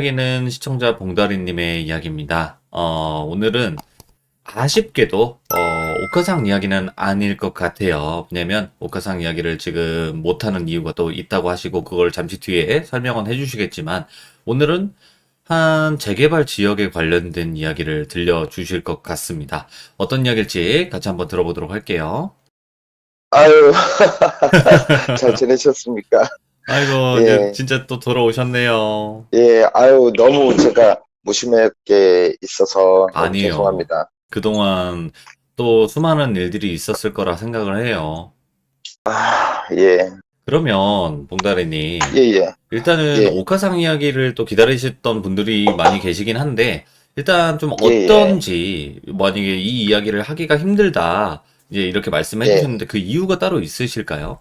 이야기는 시청자 봉다리님의 이야기입니다. 오늘은 아쉽게도 오카상 이야기는 아닐 것 같아요. 왜냐면 오카상 이야기를 지금 못하는 이유가 또 있다고 하시고 그걸 잠시 뒤에 설명은 해주시겠지만 오늘은 한 재개발 지역에 관련된 이야기를 들려주실 것 같습니다. 어떤 이야기일지 같이 한번 들어보도록 할게요. 아유, 잘 지내셨습니까? 아이고, 이제 예, 진짜 또 돌아오셨네요. 예, 아유, 너무 제가 무심하게 있어서 너무 아니요. 죄송합니다. 그동안 또 수많은 일들이 있었을 거라 생각을 해요. 예, 그러면 봉다리님, 예, 예, 일단은 예, 오카상 이야기를 또 기다리셨던 분들이 많이 계시긴 한데, 일단 좀 예, 예, 어떤지, 만약에 이 이야기를 하기가 힘들다, 이제 이렇게 말씀해 예. 주셨는데 그 이유가 따로 있으실까요?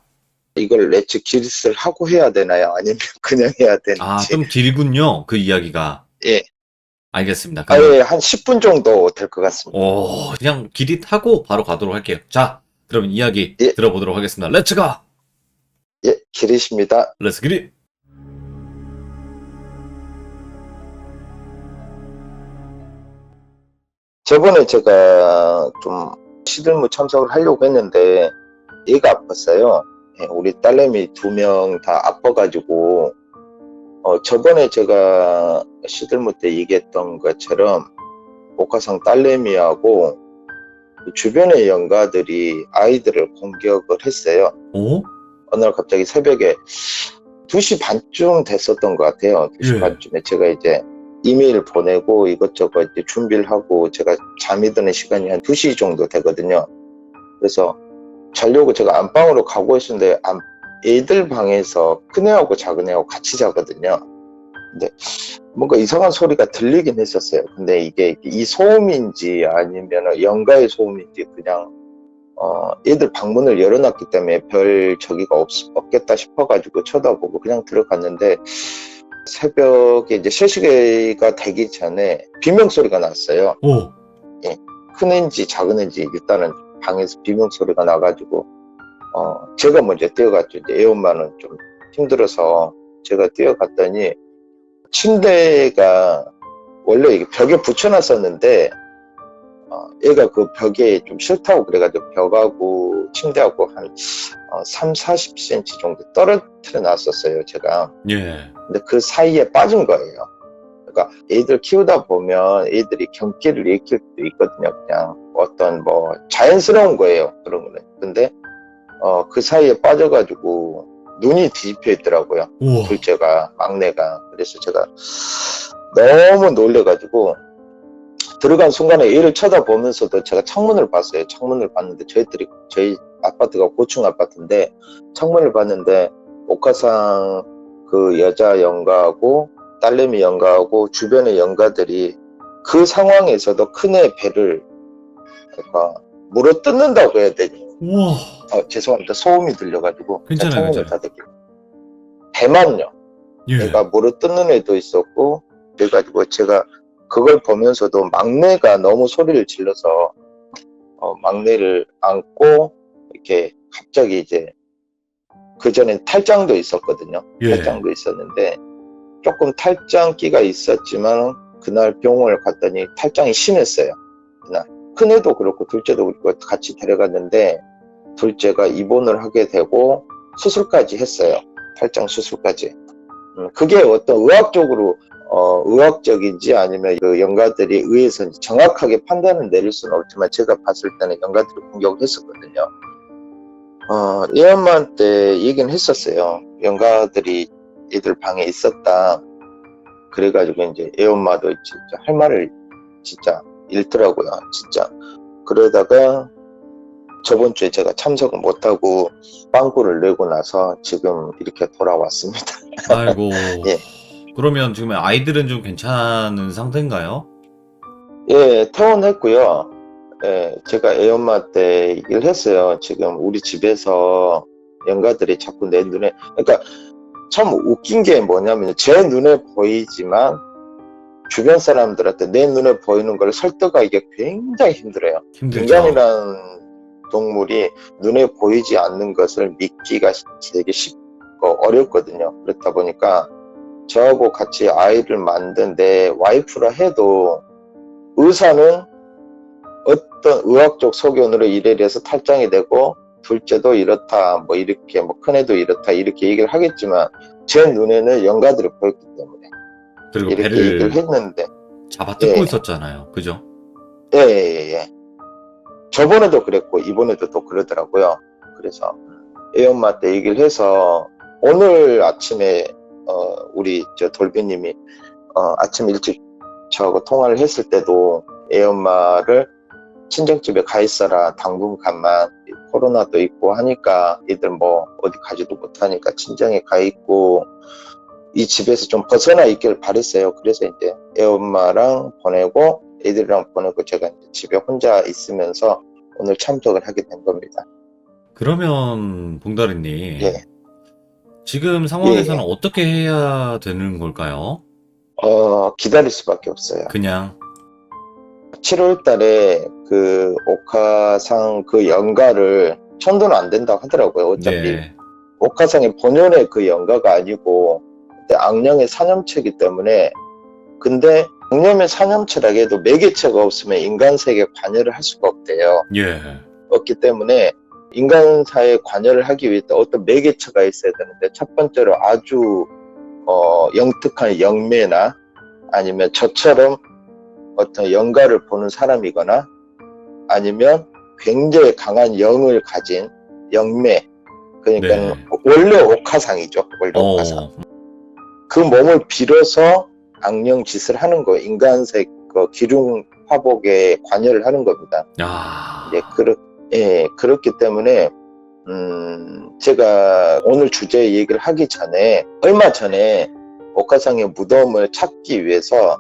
이걸 렛츠 기릿을 하고 해야 되나요? 아니면 그냥 해야 아, 되는지. 좀 길군요, 그 이야기가. 예, 알겠습니다. 그러면, 아예 한 10분 정도 될 것 같습니다. 그냥 기릿하고 바로 가도록 할게요. 자, 그럼 이야기 예, 들어보도록 하겠습니다. 렛츠 가! 예, 기릿입니다. 렛츠 기릿! 저번에 제가 좀 시들무 참석을 하려고 했는데, 얘가 아팠어요. 예, 우리 딸내미 2명 다 아파가지고, 저번에 제가 시들무 때 얘기했던 것처럼 오카상 딸내미하고 그 주변의 연가들이 아이들을 공격을 했어요. 오? 어느 날 갑자기 새벽에 2시 반쯤 됐었던 것 같아요. 2시 예. 반쯤에 제가 이제 이메일 보내고 이것저것 이제 준비를 하고 제가 잠이 드는 시간이 한 2시 정도 되거든요. 그래서 자려고 제가 안방으로 가고 있었는데 애들 방에서 큰애하고 작은애하고 같이 자거든요. 근데 뭔가 이상한 소리가 들리긴 했었어요. 근데 이게 이 소음인지 아니면 연가의 소음인지 그냥 애들 방문을 열어놨기 때문에 별 저기가 없겠다 싶어가지고 쳐다보고 그냥 들어갔는데 새벽에 이제 3시가 되기 전에 비명소리가 났어요. 오. 예, 큰 애인지 작은 애인지 일단은 방에서 비명소리가 나가지고 제가 먼저 뛰어갔죠. 이제 애 엄마는 좀 힘들어서 제가 뛰어갔더니 침대가 원래 이게 벽에 붙여놨었는데 얘가 그 벽에 좀 싫다고 그래가지고 벽하고 침대하고 한 3, 40cm 정도 떨어뜨려 놨었어요, 제가. 예. 근데 그 사이에 빠진 거예요. 그러니까 애들 키우다 보면 애들이 경기를 일으킬 수도 있거든요. 그냥 어떤 뭐 자연스러운 거예요, 그런 거는. 근데 그 사이에 빠져가지고 눈이 뒤집혀 있더라고요. 우와. 둘째가, 막내가. 그래서 제가 너무 놀래가지고 들어간 순간에 얘를 쳐다보면서도 제가 창문을 봤어요. 창문을 봤는데 저희 아파트가 고층 아파트인데 창문을 봤는데 오카상 그 여자 연가하고 딸내미 연가하고 주변의 연가들이 그 상황에서도 큰애 배를 그러니까 물어 뜯는다고 해야 되니. 우와. 죄송합니다. 소음이 들려가지고 제가 괜찮아요, 창문을 괜찮아요. 닫을게요. 배만요. 예. 애가 물어 뜯는 애도 있었고 그래가지고 제가 그걸 보면서도 막내가 너무 소리를 질러서 막내를 안고 이렇게 갑자기 이제 그전엔 탈장도 있었거든요. 예. 탈장도 있었는데 조금 탈장기가 있었지만 그날 병원을 갔더니 탈장이 심했어요. 그날 큰애도 그렇고 둘째도 그렇고 같이 데려갔는데 둘째가 입원을 하게 되고 수술까지 했어요. 탈장 수술까지. 그게 어떤 의학적인지 아니면 그 연가들이 의해서 정확하게 판단을 내릴 수는 없지만 제가 봤을 때는 연가들이 공격을 했었거든요. 얘 엄마한테 얘기는 했었어요. 연가들이 애들 방에 있었다. 그래가지고 이제 애 엄마도 진짜 할 말을 진짜 잃더라고요. 진짜. 그러다가 저번 주에 제가 참석을 못하고 빵꾸를 내고 나서 지금 이렇게 돌아왔습니다. 아이고. 예. 그러면 지금 아이들은 좀 괜찮은 상태인가요? 예, 퇴원했고요. 예, 제가 애 엄마한테 얘기를 했어요. 지금 우리 집에서 연가들이 자꾸 내 눈에, 그러니까 참 웃긴 게 뭐냐면 제 눈에 보이지만 주변 사람들한테 내 눈에 보이는 걸 설득하기가 굉장히 힘들어요. 힘들죠. 인간이란 동물이 눈에 보이지 않는 것을 믿기가 되게 쉽고 어렵거든요. 그렇다 보니까 저하고 같이 아이를 만든 내 와이프라 해도 의사는 어떤 의학적 소견으로 이래 이래서 탈장이 되고 둘째도 이렇다 뭐 이렇게 뭐 큰애도 이렇다 이렇게 얘기를 하겠지만 제 눈에는 영가들이 보였기 때문에 그리고 이렇게 배를 얘기를 했는데 잡아 뜯고 예, 있었잖아요. 그죠? 예, 예, 예. 저번에도 그랬고 이번에도 또 그러더라고요. 그래서 애엄마한테 얘기를 해서 오늘 아침에 우리 저 돌비님이 아침 일찍 저하고 통화를 했을 때도 애엄마를 친정집에 가 있어라 당분간만 코로나도 있고 하니까 애들 뭐 어디 가지도 못하니까 친정에 가 있고 이 집에서 좀 벗어나 있길 바랬어요. 그래서 이제 애엄마랑 보내고 애들이랑 보내고 제가 이제 집에 혼자 있으면서 오늘 참석을 하게 된 겁니다. 그러면 봉다리님, 예, 지금 예, 상황에서는 예. 어떻게 해야 되는 걸까요? 기다릴 수밖에 없어요. 그냥 7월 달에 그 옥화상 그 연가를 천도는 안 된다고 하더라고요. 어차피 네, 옥화상의 본연의 그 연가가 아니고 악령의 사념체이기 때문에 근데 악령의 사념체라고 해도 매개체가 없으면 인간세계에 관여를 할 수가 없대요. 예, 없기 때문에 인간사에 관여를 하기 위해 어떤 매개체가 있어야 되는데 첫 번째로 아주 영특한 영매나 아니면 저처럼 어떤 영가를 보는 사람이거나 아니면 굉장히 강한 영을 가진 영매 그러니까 네, 원래 옥화상이죠. 원래 옥화상. 그 몸을 빌어서 악령 짓을 하는 거예요. 인간색 그 기륭 화복에 관여를 하는 겁니다. 야, 그렇기 때문에 제가 오늘 주제 얘기를 하기 전에 얼마 전에 옥화상의 무덤을 찾기 위해서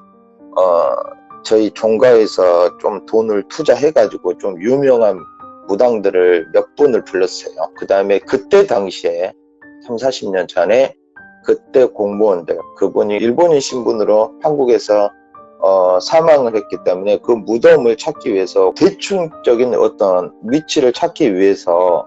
저희 종가에서 좀 돈을 투자해가지고 좀 유명한 무당들을 몇 분을 불렀어요. 그 다음에 그때 당시에 3, 40년 전에 그때 공무원들 그분이 일본인 신분으로 한국에서 사망을 했기 때문에 그 무덤을 찾기 위해서 대충적인 어떤 위치를 찾기 위해서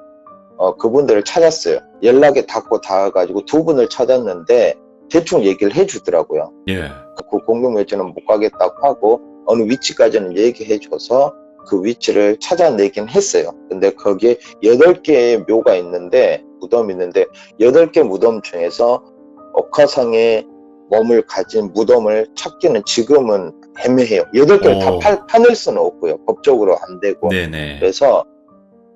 그분들을 찾았어요. 연락에 닿아가지고 두 분을 찾았는데 대충 얘기를 해주더라고요. 예, 그 공동묘지는 못 가겠다고 하고 어느 위치까지는 얘기해줘서 그 위치를 찾아내긴 했어요. 근데 거기에 8개의 묘가 있는데 무덤이 있는데 8개 무덤 중에서 옥화상의 몸을 가진 무덤을 찾기는 지금은 애매해요. 8개를 다 파낼 수는 없고요. 법적으로 안 되고. 네네, 그래서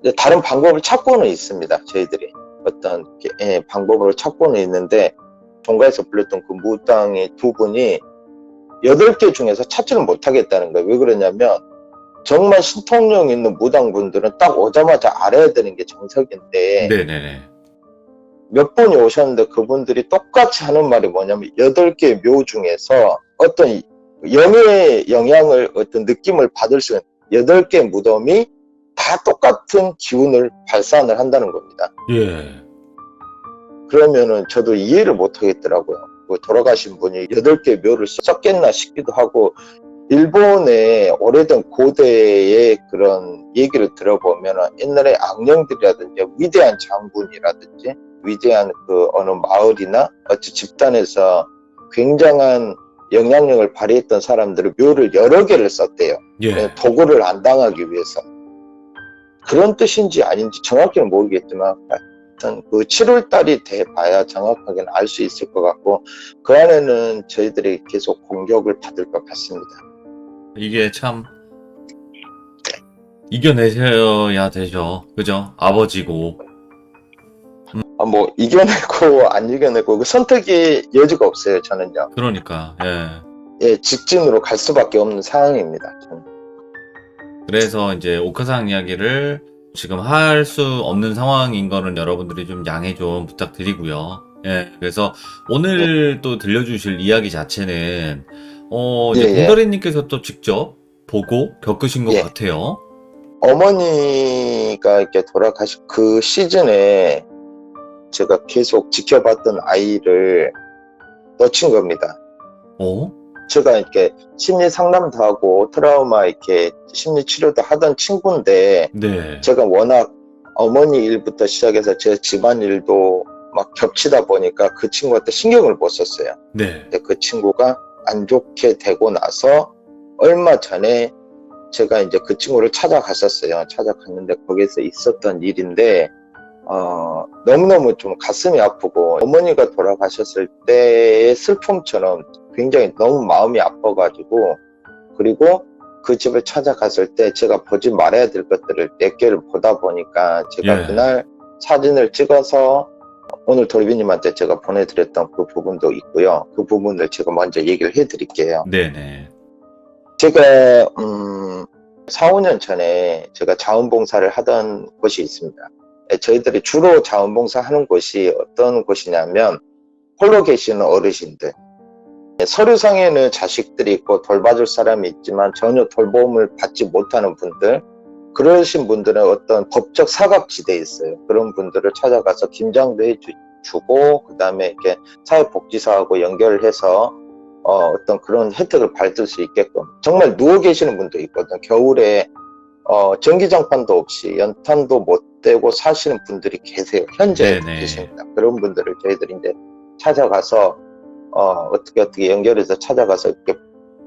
이제 다른 방법을 찾고는 있습니다. 저희들이 어떤 방법으로 찾고는 있는데 종가에서 불렀던 그 무당의 두 분이 8개 중에서 찾지는 못하겠다는 거예요. 왜 그러냐면 정말 신통력 있는 무당분들은 딱 오자마자 알아야 되는 게 정석인데 네네네, 몇 분이 오셨는데 그분들이 똑같이 하는 말이 뭐냐면 8개 묘 중에서 어떤 영의 영향을 어떤 느낌을 받을 수 있는 8개 무덤이 다 똑같은 기운을 발산을 한다는 겁니다. 예, 그러면은 저도 이해를 못 하겠더라고요. 돌아가신 분이 8개 묘를 썼겠나 싶기도 하고 일본의 오래된 고대의 그런 얘기를 들어보면 옛날에 악령들이라든지 위대한 장군이라든지 위대한 그 어느 마을이나 어떤 집단에서 굉장한 영향력을 발휘했던 사람들은 묘를 여러 개를 썼대요. 예, 도구를 안 당하기 위해서. 그런 뜻인지 아닌지 정확히는 모르겠지만 하여튼 그 7월달이 돼봐야 정확하게는 알 수 있을 것 같고 그 안에는 저희들이 계속 공격을 받을 것 같습니다. 이게 참 이겨내셔야 되죠. 그죠? 아버지고. 뭐 이겨내고 안 이겨내고 그 선택의 여지가 없어요. 저는요. 그러니까, 예. 예, 직진으로 갈 수밖에 없는 상황입니다. 저는. 그래서 이제 옥화상 이야기를 지금 할 수 없는 상황인 거는 여러분들이 좀 양해 좀 부탁드리고요. 예. 그래서 오늘 또 들려주실 이야기 자체는 이제 예, 예. 봉다리님께서 또 직접 보고 겪으신 것 예. 같아요. 어머니가 이렇게 돌아가신 그 시즌에 제가 계속 지켜봤던 아이를 놓친 겁니다. 제가 이렇게 심리 상담도 하고 트라우마 이렇게 심리 치료도 하던 친구인데 네. 제가 워낙 어머니 일부터 시작해서 제 집안 일도 막 겹치다 보니까 그 친구한테 신경을 못 썼어요. 네. 근데 그 친구가 안 좋게 되고 나서 얼마 전에 제가 이제 그 친구를 찾아갔었어요. 찾아갔는데 거기서 있었던 일인데, 너무너무 좀 가슴이 아프고 어머니가 돌아가셨을 때의 슬픔처럼 굉장히 너무 마음이 아파가지고, 그리고 그 집을 찾아갔을 때 제가 보지 말아야 될 것들을 몇 개를 보다 보니까 제가 예. 그날 사진을 찍어서 오늘 돌비님한테 제가 보내드렸던 그 부분도 있고요. 그 부분을 제가 먼저 얘기를 해드릴게요. 네네. 제가 4, 5년 전에 제가 자원봉사를 하던 곳이 있습니다. 저희들이 주로 자원봉사 하는 곳이 어떤 곳이냐면 홀로 계시는 어르신들, 서류상에는 자식들이 있고 돌봐줄 사람이 있지만 전혀 돌봄을 받지 못하는 분들, 그러신 분들은 어떤 법적 사각지대에 있어요. 그런 분들을 찾아가서 김장도 해주고 그 다음에 이렇게 사회복지사하고 연결을 해서 어떤 그런 혜택을 받을 수 있게끔, 정말 누워 계시는 분도 있거든요. 겨울에 전기장판도 없이 연탄도 못 대고 사시는 분들이 계세요. 현재 네네. 계십니다. 그런 분들을 저희들이 이제 찾아가서 어떻게 연결해서 찾아가서 이렇게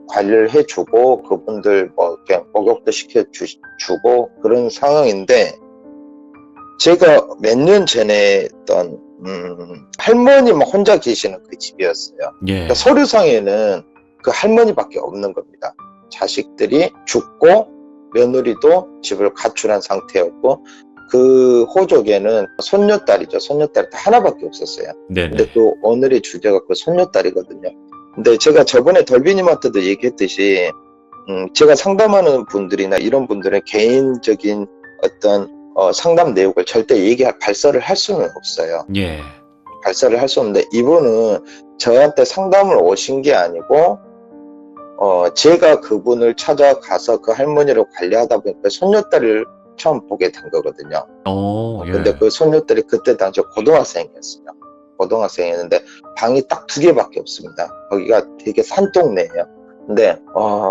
관리를 해주고 그분들 뭐 이렇게 목욕도 시켜주고 그런 상황인데, 제가 몇 년 전에 했던 할머니만 혼자 계시는 그 집이었어요. 예. 그러니까 서류상에는 그 할머니밖에 없는 겁니다. 자식들이 죽고 며느리도 집을 가출한 상태였고, 그 호족에는 손녀딸이죠. 손녀딸이 하나밖에 없었어요. 네네. 근데 그 오늘의 주제가 그 손녀딸이거든요. 근데 제가 저번에 덜비님한테도 얘기했듯이 제가 상담하는 분들이나 이런 분들은 개인적인 어떤 상담 내용을 절대 발설을 할 수는 없어요. 예. 발설을 할 수 없는데, 이분은 저한테 상담을 오신 게 아니고 제가 그분을 찾아가서 그 할머니를 관리하다 보니까 손녀딸을 처음 보게 된 거거든요. 예. 근데 그 손녀딸이 그때 당시 고등학생이었어요. 고등학생이었는데 방이 딱 2개밖에 없습니다. 거기가 되게 산동네예요. 근데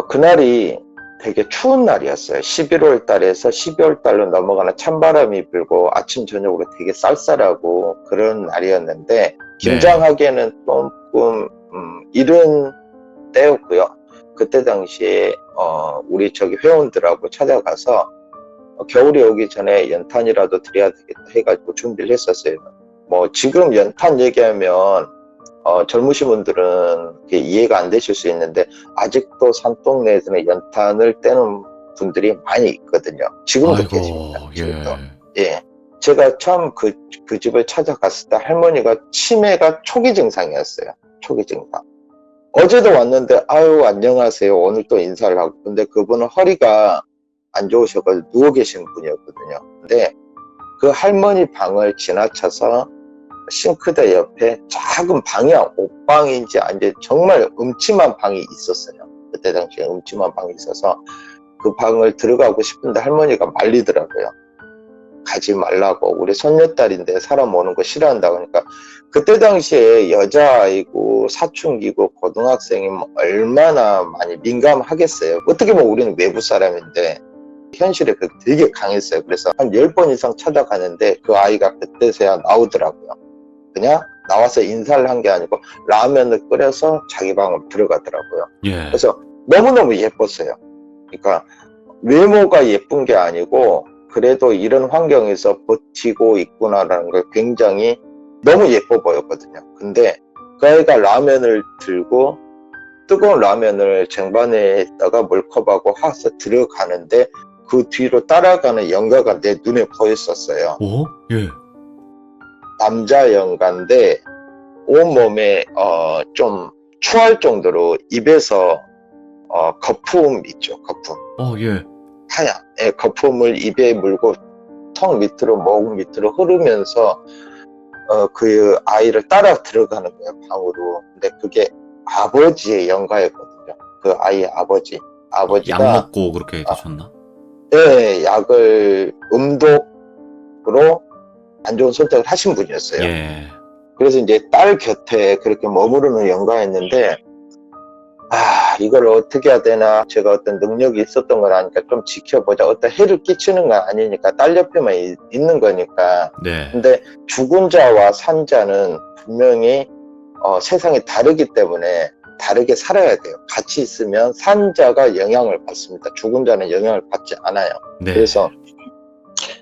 그날이 되게 추운 날이었어요. 11월 달에서 12월 달로 넘어가는 찬바람이 불고 아침 저녁으로 되게 쌀쌀하고 그런 날이었는데, 김장하기에는 조금 이른 때였고요. 그때 당시에 우리 저기 회원들하고 찾아가서 겨울이 오기 전에 연탄이라도 드려야 되겠다 해가지고 준비를 했었어요. 뭐 지금 연탄 얘기하면 젊으신 분들은 이해가 안 되실 수 있는데, 아직도 산동네에서는 연탄을 떼는 분들이 많이 있거든요. 지금도 계십니다. 지금도. 예. 제가 처음 그 집을 찾아갔을 때 할머니가 치매가 초기 증상이었어요. 초기 증상. 어제도 왔는데 아유 안녕하세요 오늘 또 인사를 하고, 근데 그분은 허리가 안 좋으셔가지고 누워 계신 분이었거든요. 근데 그 할머니 방을 지나쳐서 싱크대 옆에 작은 방이야, 옷방인지 아닌지 정말 음침한 방이 있었어요. 그때 당시에 음침한 방이 있어서 그 방을 들어가고 싶은데 할머니가 말리더라고요. 가지 말라고, 우리 손녀딸인데 사람 오는 거 싫어한다고 하니까. 그때 당시에 여자아이고 사춘기고 고등학생이면 얼마나 많이 민감하겠어요. 어떻게 보면 우리는 외부 사람인데 현실에 되게 강했어요. 그래서 한 10번 이상 찾아가는데 그 아이가 그때서야 나오더라고요. 그냥 나와서 인사를 한 게 아니고 라면을 끓여서 자기 방으로 들어가더라고요. 예. 그래서 너무너무 예뻤어요. 그러니까 외모가 예쁜 게 아니고 그래도 이런 환경에서 버티고 있구나라는 걸 굉장히 너무 예뻐 보였거든요. 근데 그 아이가 라면을 들고 뜨거운 라면을 쟁반에다가 물컵하고 하서 들어가는데 그 뒤로 따라가는 연가가 내 눈에 보였었어요. 예. 남자 연가인데 온몸에 좀 추할 정도로 입에서 거품 있죠. 거품. 예. 하얀 거품을 입에 물고 턱 밑으로 목 밑으로 흐르면서 그 아이를 따라 들어가는 거예요, 방으로. 근데 그게 아버지의 연가였거든요. 그 아이의 아버지가 약 먹고 그렇게 되셨나? 예, 약을 음독으로 안 좋은 선택을 하신 분이었어요. 예. 그래서 이제 딸 곁에 그렇게 머무르는 연가였는데, 이걸 어떻게 해야 되나, 제가 어떤 능력이 있었던 건 아니까 좀 지켜보자. 어떤 해를 끼치는 건 아니니까, 딸 옆에만 있는 거니까. 네. 근데 죽은 자와 산 자는 분명히 세상이 다르기 때문에 다르게 살아야 돼요. 같이 있으면 산 자가 영향을 받습니다. 죽은 자는 영향을 받지 않아요. 네. 그래서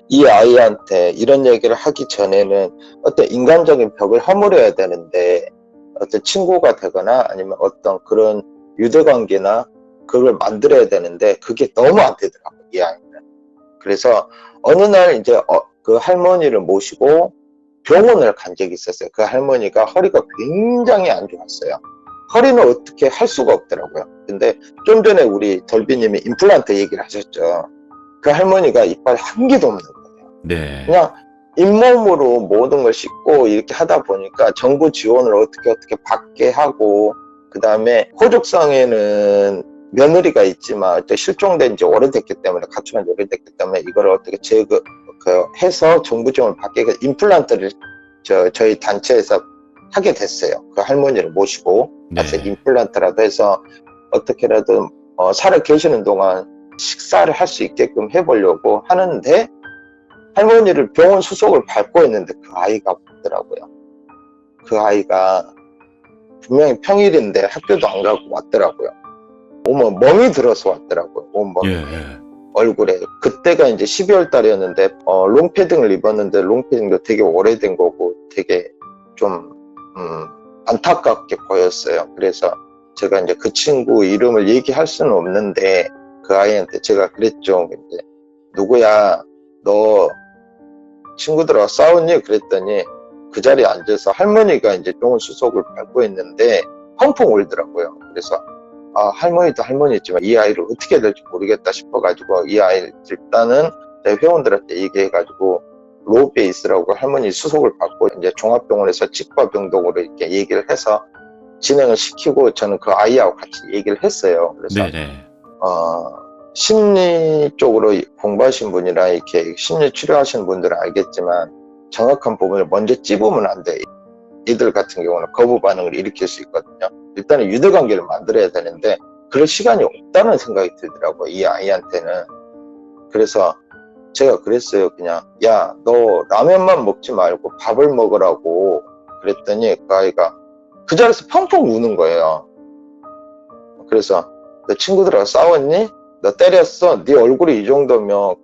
이 아이한테 이런 얘기를 하기 전에는 어떤 인간적인 벽을 허물어야 되는데, 어떤 친구가 되거나 아니면 어떤 그런 유대관계나 그걸 만들어야 되는데 그게 너무 안 되더라고요, 이 아이는. 그래서 어느 날 이제 그 할머니를 모시고 병원을 간 적이 있었어요. 그 할머니가 허리가 굉장히 안 좋았어요. 허리는 어떻게 할 수가 없더라고요. 근데 좀 전에 우리 덜비님이 임플란트 얘기를 하셨죠. 그 할머니가 이빨 한 개도 없는 거예요. 네. 그냥 잇몸으로 모든 걸 씻고 이렇게 하다 보니까 정부 지원을 어떻게 받게 하고, 그 다음에 호족성에는 며느리가 있지만 실종된 지 오래됐기 때문에, 가출한 지 오래됐기 때문에 이걸 어떻게 해서 정부 지원을 받게 해서 임플란트를 저희 단체에서 하게 됐어요. 그 할머니를 모시고 가서 네. 임플란트라도 해서 어떻게라도 살아 계시는 동안 식사를 할 수 있게끔 해보려고 하는데, 할머니를 병원 수속을 밟고 있는데 그 아이가 왔더라고요. 그 아이가 분명히 평일인데 학교도 안 가고 왔더라고요. 멍이 들어서 왔더라고요. 온몸이. 예. 얼굴에. 그때가 이제 12월 달이었는데 롱패딩을 입었는데 롱패딩도 되게 오래된 거고 되게 좀 안타깝게 보였어요. 그래서 제가 이제 그 친구 이름을 얘기할 수는 없는데 그 아이한테 제가 그랬죠. 이제 누구야, 너 친구들하고 싸웠니? 그랬더니 그 자리에 앉아서 할머니가 이제 병원 수속을 밟고 있는데 펑펑 울더라고요. 그래서 할머니도 할머니지만 이 아이를 어떻게 해야 될지 모르겠다 싶어가지고, 이 아이를 일단은 내 회원들한테 얘기해가지고 로비에 있으라고 할머니 수속을 받고 이제 종합병원에서 치과병동으로 이렇게 얘기를 해서 진행을 시키고, 저는 그 아이하고 같이 얘기를 했어요. 그래서 네네. 심리 쪽으로 공부하신 분이라 이렇게 심리 치료하시는 분들은 알겠지만 정확한 부분을 먼저 찝으면 안 돼. 이들 같은 경우는 거부 반응을 일으킬 수 있거든요. 일단은 유대관계를 만들어야 되는데 그럴 시간이 없다는 생각이 들더라고요, 이 아이한테는. 그래서 제가 그랬어요. 그냥 야, 너 라면만 먹지 말고 밥을 먹으라고 그랬더니 그 아이가 그 자리에서 펑펑 우는 거예요. 그래서 너 친구들하고 싸웠니? 너 때렸어? 네 얼굴이 이 정도면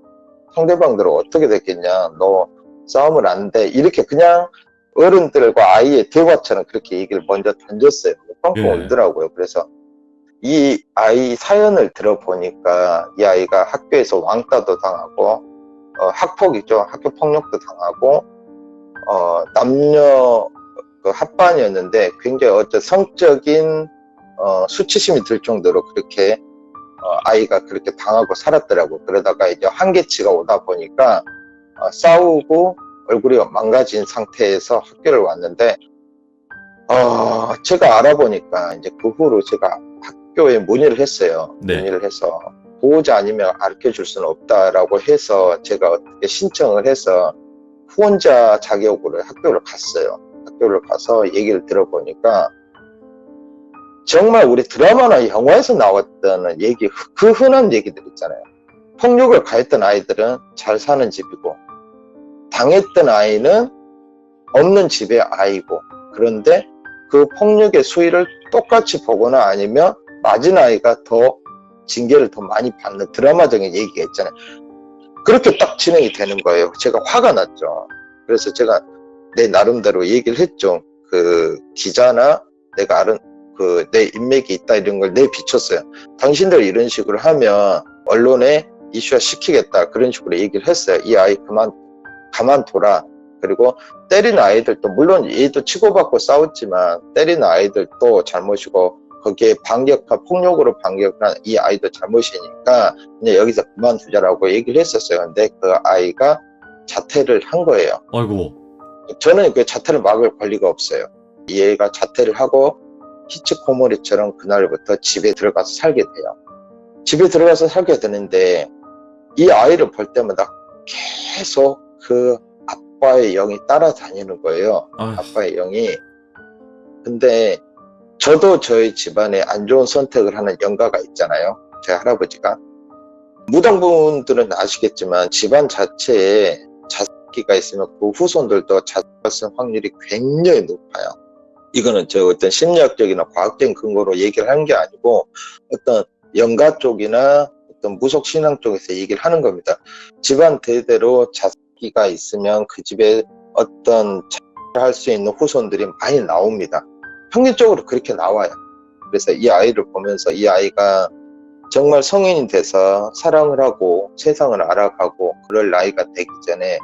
상대방들은 어떻게 됐겠냐? 너 싸우면 안 돼. 이렇게 그냥 어른들과 아이의 대화처럼 그렇게 얘기를 먼저 던졌어요. 펑펑 울더라고요. 그래서 이 아이 사연을 들어보니까 이 아이가 학교에서 왕따도 당하고 학폭이죠. 학교 폭력도 당하고 남녀 그 합반이었는데 굉장히 어떤 성적인 수치심이 들 정도로 그렇게 아이가 그렇게 당하고 살았더라고. 그러다가 이제 한계치가 오다 보니까 싸우고 얼굴이 망가진 상태에서 학교를 왔는데 제가 알아보니까 이제 그 후로 제가 학교에 문의를 했어요. 네. 문의를 해서 보호자 아니면 가르쳐 줄 수는 없다라고 해서 제가 어떻게 신청을 해서 후원자 자격으로 학교를 갔어요. 학교를 가서 얘기를 들어보니까 정말 우리 드라마나 영화에서 나왔던 얘기, 그 흔한 얘기들 있잖아요. 폭력을 가했던 아이들은 잘 사는 집이고 당했던 아이는 없는 집의 아이고, 그런데 그 폭력의 수위를 똑같이 보거나 아니면 맞은 아이가 더 징계를 더 많이 받는 드라마적인 얘기가 있잖아요. 그렇게 딱 진행이 되는 거예요. 제가 화가 났죠. 그래서 제가 내 나름대로 얘기를 했죠. 그 기자나 내가 아는 내 인맥이 있다 이런 걸 내비쳤어요. 당신들 이런 식으로 하면 언론에 이슈화 시키겠다, 그런 식으로 얘기를 했어요. 이 아이 가만둬라. 그리고 때리는 아이들도 물론 얘도 치고받고 싸웠지만 때리는 아이들도 잘못이고 거기에 폭력으로 반격한 이 아이도 잘못이니까 그냥 여기서 그만두자라고 얘기를 했었어요. 근데 그 아이가 자퇴를 한 거예요. 아이고. 저는 그 자퇴를 막을 권리가 없어요. 이 애가 자퇴를 하고 히치코모리처럼 그날부터 집에 들어가서 살게 돼요. 집에 들어가서 살게 되는데 이 아이를 볼 때마다 계속 그 아빠의 영이 따라다니는 거예요. 아빠의 영이. 근데 저도 저희 집안에 안 좋은 선택을 하는 영가가 있잖아요. 제 할아버지가. 무당분들은 아시겠지만 집안 자체에 자식기가 있으면 그 후손들도 자식을 쓸 확률이 굉장히 높아요. 이거는 저 어떤 심리학적이나 과학적인 근거로 얘기를 하는 게 아니고 어떤 영가 쪽이나 어떤 무속 신앙 쪽에서 얘기를 하는 겁니다. 집안 대대로 자식기가 있으면 그 집에 어떤 할 수 있는 후손들이 많이 나옵니다. 평균적으로 그렇게 나와요. 그래서 이 아이를 보면서 이 아이가 정말 성인이 돼서 사랑을 하고 세상을 알아가고 그럴 나이가 되기 전에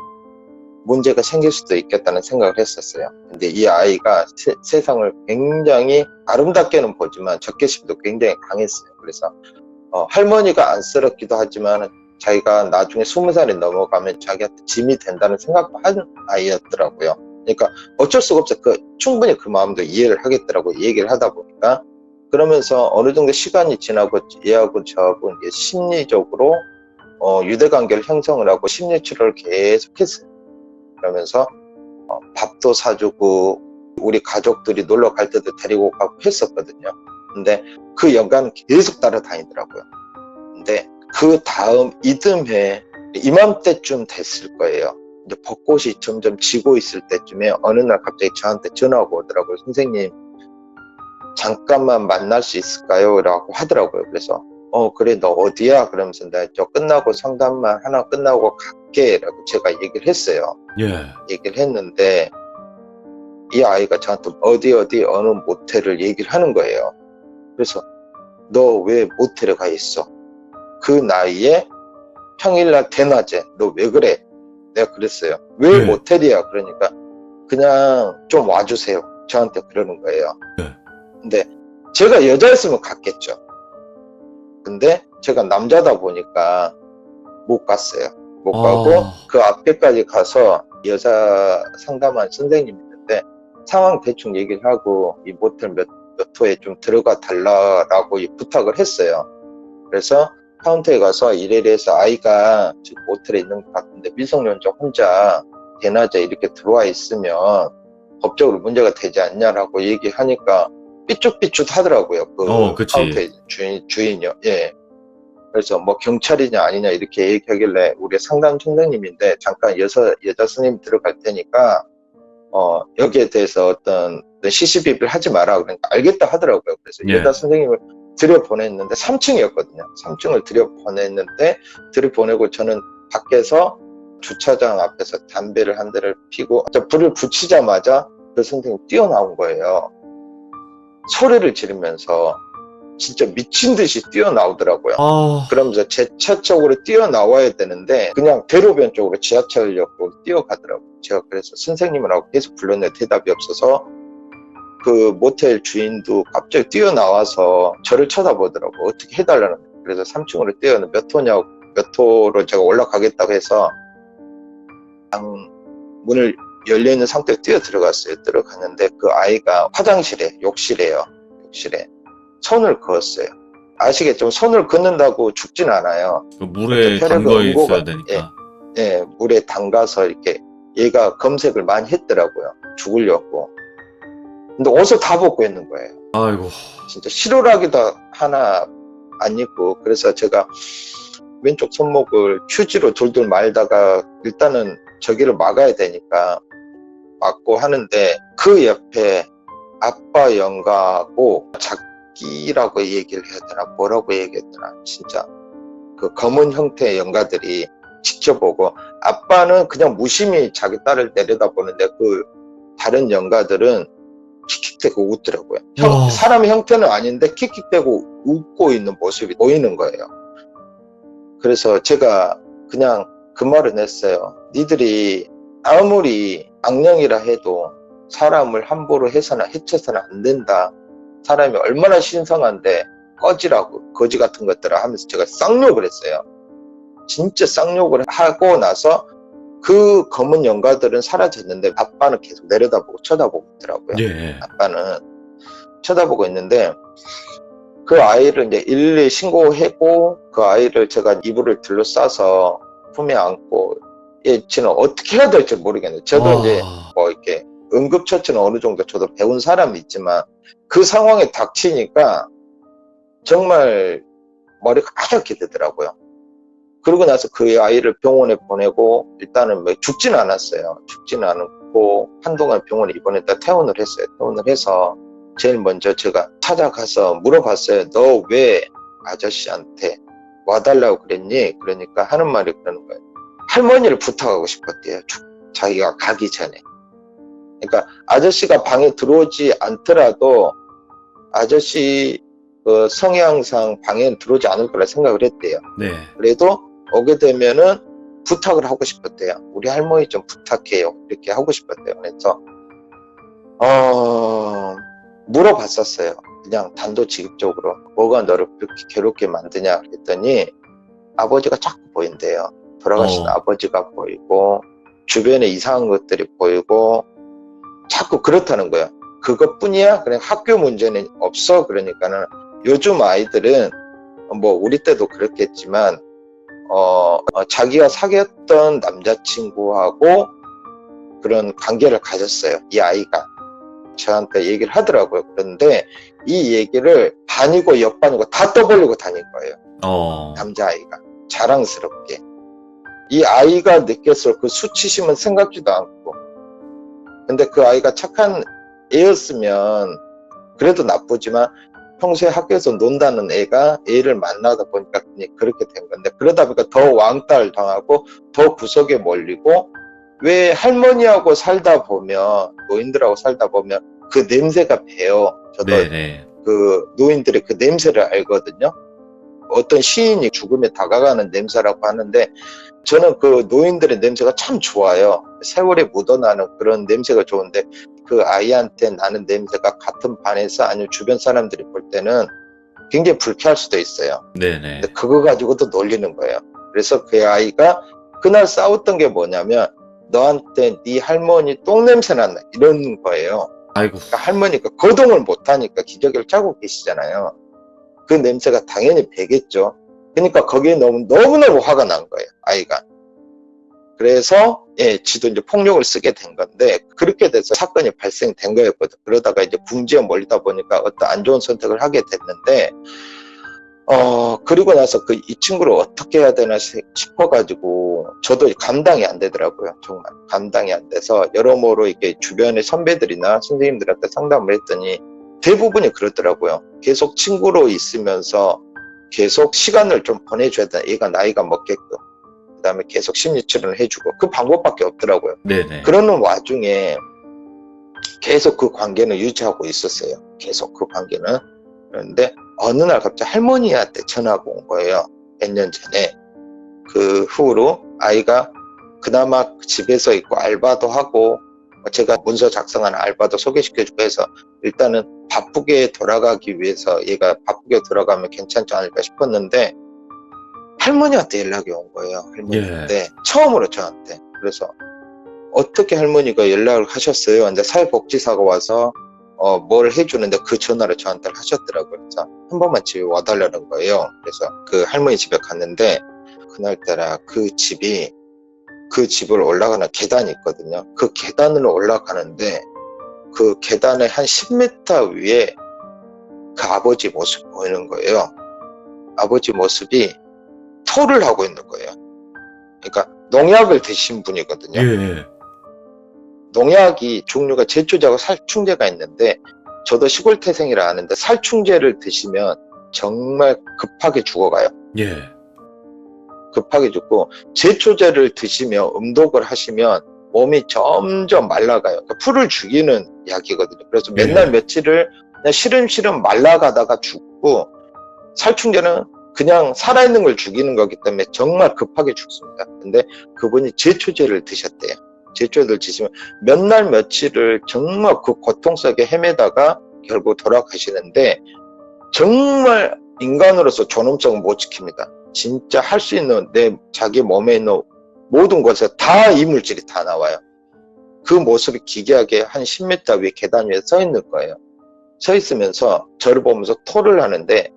문제가 생길 수도 있겠다는 생각을 했었어요. 근데 이 아이가 세상을 굉장히 아름답게는 보지만 적개심도 굉장히 강했어요. 그래서 할머니가 안쓰럽기도 하지만 자기가 나중에 20살이 넘어가면 자기한테 짐이 된다는 생각도 하는 아이였더라고요. 그러니까 어쩔 수가 없어요. 충분히 그 마음도 이해를 하겠더라고요. 얘기를 하다 보니까. 그러면서 어느 정도 시간이 지나고 얘하고 저하고 심리적으로 유대관계를 형성을 하고 심리치료를 계속 했어요. 그러면서 밥도 사주고 우리 가족들이 놀러 갈 때도 데리고 가고 했었거든요. 근데 그 연간은 계속 따라다니더라고요. 근데 그 다음 이듬해 이맘때쯤 됐을 거예요. 이제 벚꽃이 점점 지고 있을 때쯤에 어느 날 갑자기 저한테 전화가 오더라고요. 선생님 잠깐만 만날 수 있을까요? 라고 하더라고요. 그래서 그래 너 어디야? 그러면서 내가 저 끝나고 상담만 하나 끝나고 갈게 라고 제가 얘기를 했어요. 예. 얘기를 했는데 이 아이가 저한테 어디 어느 모텔을 얘기를 하는 거예요. 그래서 너 왜 모텔에 가 있어? 그 나이에 평일날 대낮에 너 왜 그래? 내가 그랬어요. 왜 네. 모텔이야? 그러니까 그냥 좀 와주세요. 저한테 그러는 거예요. 네. 근데 제가 여자였으면 갔겠죠. 근데 제가 남자다 보니까 못 갔어요. 못 가고 그 앞에까지 가서 여자 상담한 선생님이 있는데 상황 대충 얘기를 하고 이 모텔 몇 호에 좀 들어가 달라라고 부탁을 했어요. 그래서 카운터에 가서 이래서 아이가 지금 모텔에 있는 것 같은데 미성년자 혼자 대낮에 이렇게 들어와 있으면 법적으로 문제가 되지 않냐라고 얘기하니까 삐죽삐죽 하더라고요. 그치. 카운터의 주인이요. 예. 그래서 뭐 경찰이냐 아니냐 이렇게 얘기하길래 우리 상담 선생님인데 잠깐 여자 스님 들어갈 테니까 여기에 대해서 어떤 시시비비를 하지 마라. 그러니까 알겠다 하더라고요. 그래서 예. 여자 선생님을 들여보냈는데 3층이었거든요. 3층을 들여보냈는데 들여보내고 저는 밖에서 주차장 앞에서 담배를 한 대를 피고 불을 붙이자마자 그 선생님이 뛰어나온 거예요. 소리를 지르면서 진짜 미친 듯이 뛰어나오더라고요. 그러면서 제 차 쪽으로 뛰어나와야 되는데 그냥 대로변 쪽으로 지하철역으로 뛰어가더라고요. 제가 그래서 선생님을 하고 계속 불렀는데 대답이 없어서 그 모텔 주인도 갑자기 뛰어나와서 저를 쳐다보더라고요. 어떻게 해달라는 거예요. 그래서 3층으로 뛰어는 몇 호로 제가 올라가겠다고 해서 문을 열려있는 상태로 뛰어 들어갔어요. 들어갔는데 그 아이가 화장실에 욕실에 손을 그었어요. 아시겠지만 손을 긋는다고 죽진 않아요. 그 물에 담가 있어야 되니까. 예, 물에 담가서 이렇게 얘가 검색을 많이 했더라고요. 죽으려고. 근데 옷을 다 벗고 있는 거예요. 아이고. 진짜 실오라기도 하나 안 입고. 그래서 제가 왼쪽 손목을 휴지로 돌돌 말다가 일단은 저기를 막아야 되니까 막고 하는데 그 옆에 아빠 영가하고 작기라고 얘기를 해야 되나 뭐라고 얘기해야 되나 진짜 그 검은 형태의 영가들이 지켜보고 아빠는 그냥 무심히 자기 딸을 내려다보는데 그 다른 영가들은 킥킥대고 웃더라고요. 사람의 형태는 아닌데 킥킥대고 웃고 있는 모습이 보이는 거예요. 그래서 제가 그냥 그 말을 했어요. 니들이 아무리 악령이라 해도 사람을 함부로 해쳐서는 안 된다. 사람이 얼마나 신성한데 꺼지라고 거지 같은 것들을 하면서 제가 쌍욕을 했어요. 진짜 쌍욕을 하고 나서 그 검은 영가들은 사라졌는데 아빠는 계속 내려다보고 쳐다보고 있더라고요. 예. 아빠는 쳐다보고 있는데 그 아이를 이제 112 신고하고 그 아이를 제가 이불을 둘러싸서 품에 안고 지는 어떻게 해야 될지 모르겠네요. 저도 이제 뭐 이렇게 응급처치는 어느 정도 저도 배운 사람이 있지만 그 상황에 닥치니까 정말 머리가 하얗게 되더라고요. 그러고 나서 그 아이를 병원에 보내고 일단은 뭐 죽지는 않았어요. 죽지는 않았고 한동안 병원에 입원했다 퇴원을 했어요. 퇴원을 해서 제일 먼저 제가 찾아가서 물어봤어요. 너 왜 아저씨한테 와달라고 그랬니? 그러니까 하는 말이 그러는 거예요. 할머니를 부탁하고 싶었대요. 자기가 가기 전에. 그러니까 아저씨가 방에 들어오지 않더라도 아저씨 그 성향상 방에 들어오지 않을 거라 생각을 했대요. 네. 그래도 오게 되면은 부탁을 하고 싶었대요. 우리 할머니 좀 부탁해요. 이렇게 하고 싶었대요. 그래서 물어봤었어요. 그냥 단도직입적으로 뭐가 너를 그렇게 괴롭게 만드냐 그랬더니 아버지가 자꾸 보인대요. 돌아가신 아버지가 보이고 주변에 이상한 것들이 보이고 자꾸 그렇다는 거예요. 그것뿐이야? 그냥 학교 문제는 없어? 그러니까는 요즘 아이들은 뭐 우리 때도 그렇겠지만 자기가 사귀었던 남자친구하고 그런 관계를 가졌어요. 이 아이가 저한테 얘기를 하더라고요. 그런데 이 얘기를 반이고 옆반이고 다 떠벌리고 다닐 거예요. 남자아이가 자랑스럽게. 이 아이가 느꼈을 그 수치심은 생각지도 않고. 근데 그 아이가 착한 애였으면 그래도 나쁘지만 평소에 학교에서 논다는 애가 애를 만나다 보니까 그렇게 된 건데, 그러다 보니까 더 왕따를 당하고 더 구석에 몰리고, 왜 할머니하고 살다 보면, 노인들하고 살다 보면 그 냄새가 배요. 저도 네네. 그 노인들의 그 냄새를 알거든요. 어떤 시인이 죽음에 다가가는 냄새라고 하는데, 저는 그 노인들의 냄새가 참 좋아요. 세월에 묻어나는 그런 냄새가 좋은데, 그 아이한테 나는 냄새가 같은 반에서 아니면 주변 사람들이 볼 때는 굉장히 불쾌할 수도 있어요. 네네. 근데 그거 가지고도 놀리는 거예요. 그래서 그 아이가 그날 싸웠던 게 뭐냐면, 너한테 네 할머니 똥냄새 난다 이런 거예요. 아이고. 그러니까 할머니가 거동을 못하니까 기저귀를 차고 계시잖아요. 그 냄새가 당연히 배겠죠. 그러니까 거기에 너무너무 화가 난 거예요, 아이가. 그래서 지도 이제 폭력을 쓰게 된 건데, 그렇게 돼서 사건이 발생된 거였거든. 그러다가 이제 궁지에 몰리다 보니까 어떤 안 좋은 선택을 하게 됐는데, 그리고 나서 이 친구를 어떻게 해야 되나 싶어가지고 저도 감당이 안 되더라고요. 정말 감당이 안 돼서 여러모로 이렇게 주변의 선배들이나 선생님들한테 상담을 했더니 대부분이 그렇더라고요. 계속 친구로 있으면서 계속 시간을 좀 보내줘야 돼. 얘가 나이가 먹게끔. 그 다음에 계속 심리치료를 해주고, 그 방법밖에 없더라고요. 네네. 그러는 와중에 계속 그 관계는 유지하고 있었어요. 계속 그 관계는. 그런데 어느 날 갑자기 할머니한테 전화가 온 거예요. 몇 년 전에. 그 후로 아이가 그나마 집에서 있고 알바도 하고, 제가 문서 작성하는 알바도 소개시켜주고 해서 일단은 바쁘게 돌아가기 위해서 얘가 바쁘게 돌아가면 괜찮지 않을까 싶었는데, 할머니한테 연락이 온 거예요. 할머니한테. 처음으로 저한테. 그래서 어떻게 할머니가 연락을 하셨어요? 근데 사회복지사가 와서 뭘 해주는데 그 전화를 저한테 하셨더라고요. 그래서 한 번만 집에 와달라는 거예요. 그래서 그 할머니 집에 갔는데, 그날따라 그 집을 올라가는 계단이 있거든요. 그 계단을 올라가는데 그 계단의 한 10m 위에 그 아버지 모습이 보이는 거예요. 아버지 모습이 토를 하고 있는 거예요. 그러니까 농약을 드신 분이거든요. 예. 농약이 종류가 제초제하고 살충제가 있는데, 저도 시골 태생이라 아는데 살충제를 드시면 정말 급하게 죽어가요. 예. 급하게 죽고, 제초제를 드시면 음독을 하시면 몸이 점점 말라가요. 그러니까 풀을 죽이는 약이거든요. 그래서 맨날 며칠을 그냥 시름시름 말라가다가 죽고, 살충제는 그냥 살아있는 걸 죽이는 거기 때문에 정말 급하게 죽습니다. 근데 그분이 제초제를 드셨대요. 제초제를 드시면 몇 날 며칠을 정말 그 고통 속에 헤매다가 결국 돌아가시는데, 정말 인간으로서 존엄성을 못 지킵니다. 진짜 할 수 있는 자기 몸에 있는 모든 곳에 다 이물질이 다 나와요. 그 모습이 기괴하게 한 10m 위에 계단 위에 서 있는 거예요. 서 있으면서 저를 보면서 토를 하는데,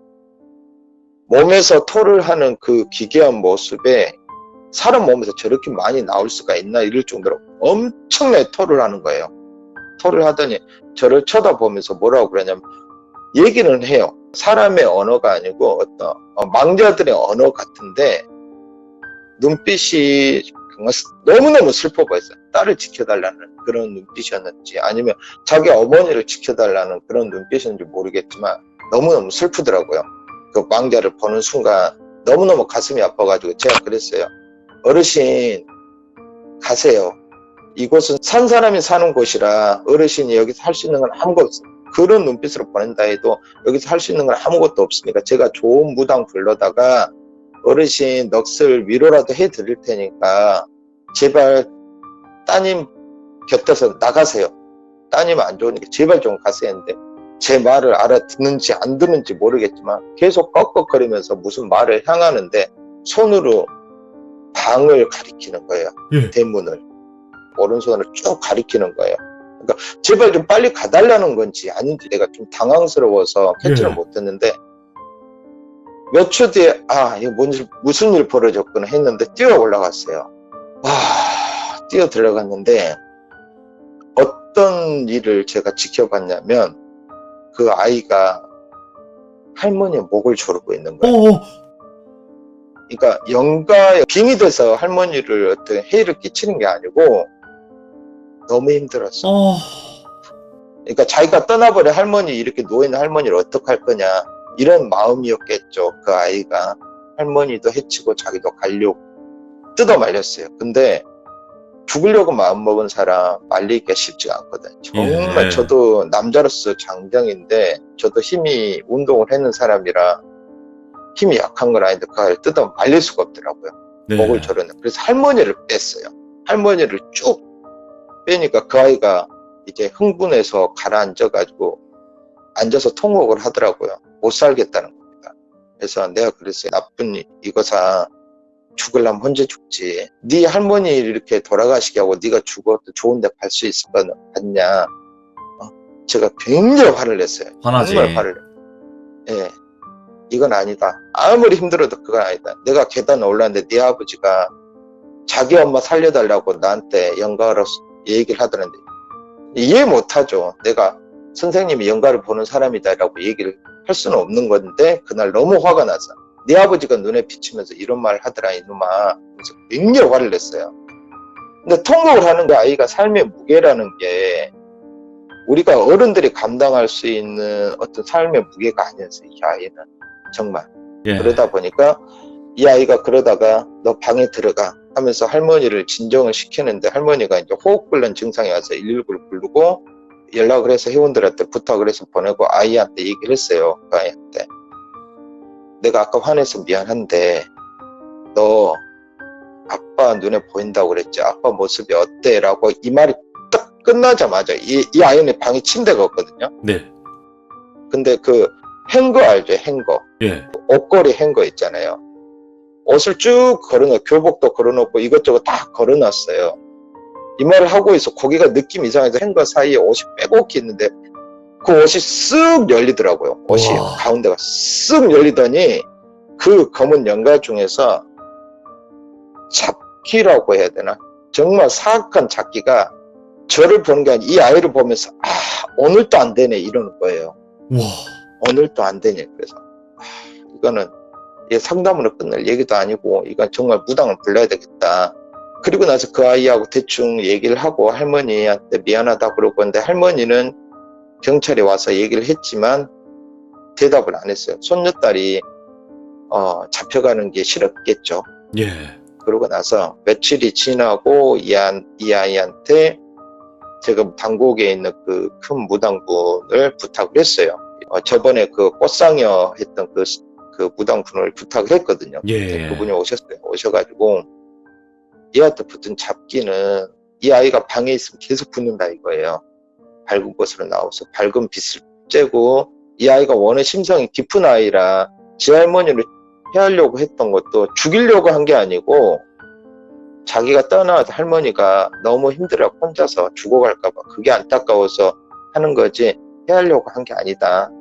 몸에서 토를 하는 그 기괴한 모습에 사람 몸에서 저렇게 많이 나올 수가 있나 이럴 정도로 엄청나게 토를 하는 거예요. 토를 하더니 저를 쳐다보면서 뭐라고 그러냐면 얘기는 해요. 사람의 언어가 아니고 어떤 망자들의 언어 같은데 눈빛이 정말 너무너무 슬퍼 보였어요. 딸을 지켜달라는 그런 눈빛이었는지 아니면 자기 어머니를 지켜달라는 그런 눈빛이었는지 모르겠지만 너무너무 슬프더라고요. 그 망자를 보는 순간 너무너무 가슴이 아파가지고 제가 그랬어요. 어르신 가세요. 이곳은 산 사람이 사는 곳이라 어르신이 여기서 할 수 있는 건 아무것도 없어요. 그런 눈빛으로 보낸다 해도 여기서 할 수 있는 건 아무것도 없으니까 제가 좋은 무당 불러다가 어르신 넋을 위로라도 해드릴 테니까 제발 따님 곁에서 나가세요. 따님 안 좋으니까 제발 좀 가세요 했는데 제 말을 알아듣는지 안 듣는지 모르겠지만 계속 꺽꺽거리면서 무슨 말을 향하는데 손으로 방을 가리키는 거예요. 예. 대문을 오른손으로 쭉 가리키는 거예요. 그러니까 제발 좀 빨리 가달라는 건지 아닌지 내가 좀 당황스러워서 캐치를 예. 못했는데 몇 초 뒤에 이거 무슨 일 벌어졌구나 했는데 뛰어 올라갔어요. 뛰어 들어갔는데 어떤 일을 제가 지켜봤냐면 그 아이가 할머니의 목을 조르고 있는 거예요. 그러니까 영가에 빙이 돼서 할머니를 어떤 해를 끼치는 게 아니고 너무 힘들었어. 그러니까 자기가 떠나버려 할머니 이렇게 누워있는 할머니를 어떡할 거냐 이런 마음이었겠죠. 그 아이가 할머니도 해치고 자기도 가려고 뜯어 말렸어요. 근데 죽으려고 마음먹은 사람 말리기가 쉽지가 않거든요. 정말 예. 저도 남자로서 장정인데 저도 힘이 운동을 했는 사람이라 힘이 약한 건 아닌데 그 아이를 뜯어 말릴 수가 없더라고요. 네. 목을 조르는. 그래서 할머니를 뺐어요. 할머니를 쭉 빼니까 그 아이가 이제 흥분해서 가라앉아가지고 앉아서 통곡을 하더라고요. 못 살겠다는 겁니다. 그래서 내가 그랬어요. 나쁜 이거사 죽으려면 혼자 죽지. 네 할머니 이렇게 돌아가시게 하고 네가 죽어도 좋은 데 갈 수 있을 거 같냐. 제가 굉장히 화를 냈어요. 화나지. 정말 화를 냈어요. 예, 이건 아니다. 아무리 힘들어도 그건 아니다. 내가 계단 올랐는데 네 아버지가 자기 엄마 살려달라고 나한테 영가로 얘기를 하더는데 이해 못하죠. 내가 선생님이 영가를 보는 사람이다라고 얘기를 할 수는 없는 건데 그날 너무 화가 나서 네 아버지가 눈에 비치면서 이런 말을 하더라 이놈아. 그래서 굉장히 화를 냈어요. 근데 통곡을 하는 게 아이가 삶의 무게라는 게 우리가 어른들이 감당할 수 있는 어떤 삶의 무게가 아니었어요. 이 아이는 정말. 예. 그러다 보니까 이 아이가 그러다가 너 방에 들어가 하면서 할머니를 진정을 시키는데 할머니가 이제 호흡곤란 증상이 와서 119를 부르고 연락을 해서 회원들한테 부탁을 해서 보내고 아이한테 얘기를 했어요. 그 아이한테. 내가 아까 화내서 미안한데 너 아빠 눈에 보인다고 그랬지? 아빠 모습이 어때? 라고 이 말이 딱 끝나자마자 이 아이는 방에 침대가 없거든요. 네. 근데 그 행거 알죠? 행거. 예. 옷걸이 행거 있잖아요. 옷을 쭉 걸어놓고 교복도 걸어놓고 이것저것 다 걸어놨어요. 이 말을 하고 있어. 거기가 느낌 이상해서 행거 사이에 옷이 빼곡히 있는데 그 옷이 쓱 열리더라고요. 옷이 와. 가운데가 쓱 열리더니 그 검은 연가 중에서 잡기라고 해야 되나? 정말 사악한 잡기가 저를 보는 게 아니라 이 아이를 보면서 오늘도 안 되네 이러는 거예요. 와. 오늘도 안 되네. 그래서 이거는 상담으로 끝날 얘기도 아니고 이건 정말 무당을 불러야 되겠다. 그리고 나서 그 아이하고 대충 얘기를 하고 할머니한테 미안하다 그러고 근데 할머니는 경찰이 와서 얘기를 했지만 대답을 안 했어요. 손녀딸이 잡혀가는 게 싫었겠죠. 예. 그러고 나서 며칠이 지나고 이 아이한테 제가 당국에 있는 그 큰 무당분을 부탁을 했어요. 저번에 그 꽃상여 했던 그 무당분을 부탁을 했거든요. 예. 그분이 오셨어요. 오셔가지고 얘한테 붙은 잡기는 이 아이가 방에 있으면 계속 붙는다 이거예요. 밝은 곳으로 나와서 밝은 빛을 쬐고 이 아이가 워낙 심성이 깊은 아이라 지 할머니를 해하려고 했던 것도 죽이려고 한 게 아니고 자기가 떠나서 할머니가 너무 힘들어 혼자서 죽어갈까봐 그게 안타까워서 하는 거지 해하려고 한 게 아니다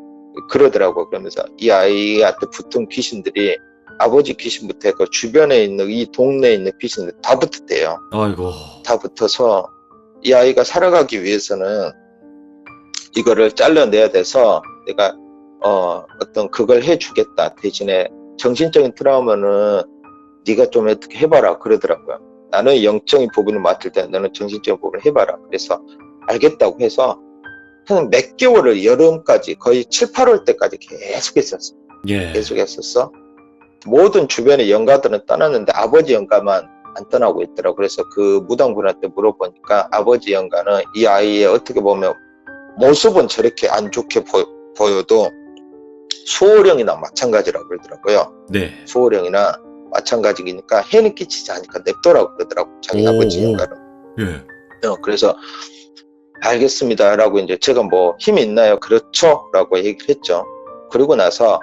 그러더라고. 그러면서 이 아이한테 붙은 귀신들이 아버지 귀신부터 해서 주변에 있는 이 동네에 있는 귀신들 다 붙었대요. 아이고. 다 붙어서 이 아이가 살아가기 위해서는 이거를 잘라내야 돼서 내가 어떤 그걸 해주겠다. 대신에 정신적인 트라우마는 네가 좀 어떻게 해봐라 그러더라고요. 나는 영적인 부분을 맡을 때 너는 정신적인 부분을 해봐라. 그래서 알겠다고 해서 한 몇 개월을 여름까지 거의 7, 8월 때까지 계속 했었어. 예. 계속 했었어. 모든 주변의 영가들은 떠났는데 아버지 영가만 안 떠나고 있더라고. 그래서 그 무당분한테 물어보니까 아버지 영가는 이 아이의 어떻게 보면 모습은 저렇게 안 좋게 보여도 수호령이나 마찬가지라고 그러더라고요. 네. 수호령이나 마찬가지니까 해는 끼치지 않으니까 냅둬라고 그러더라고. 자기 아버지 영가는. 예. 그래서 알겠습니다 라고 이제 제가 뭐 힘이 있나요? 그렇죠 라고 얘기를 했죠. 그리고 나서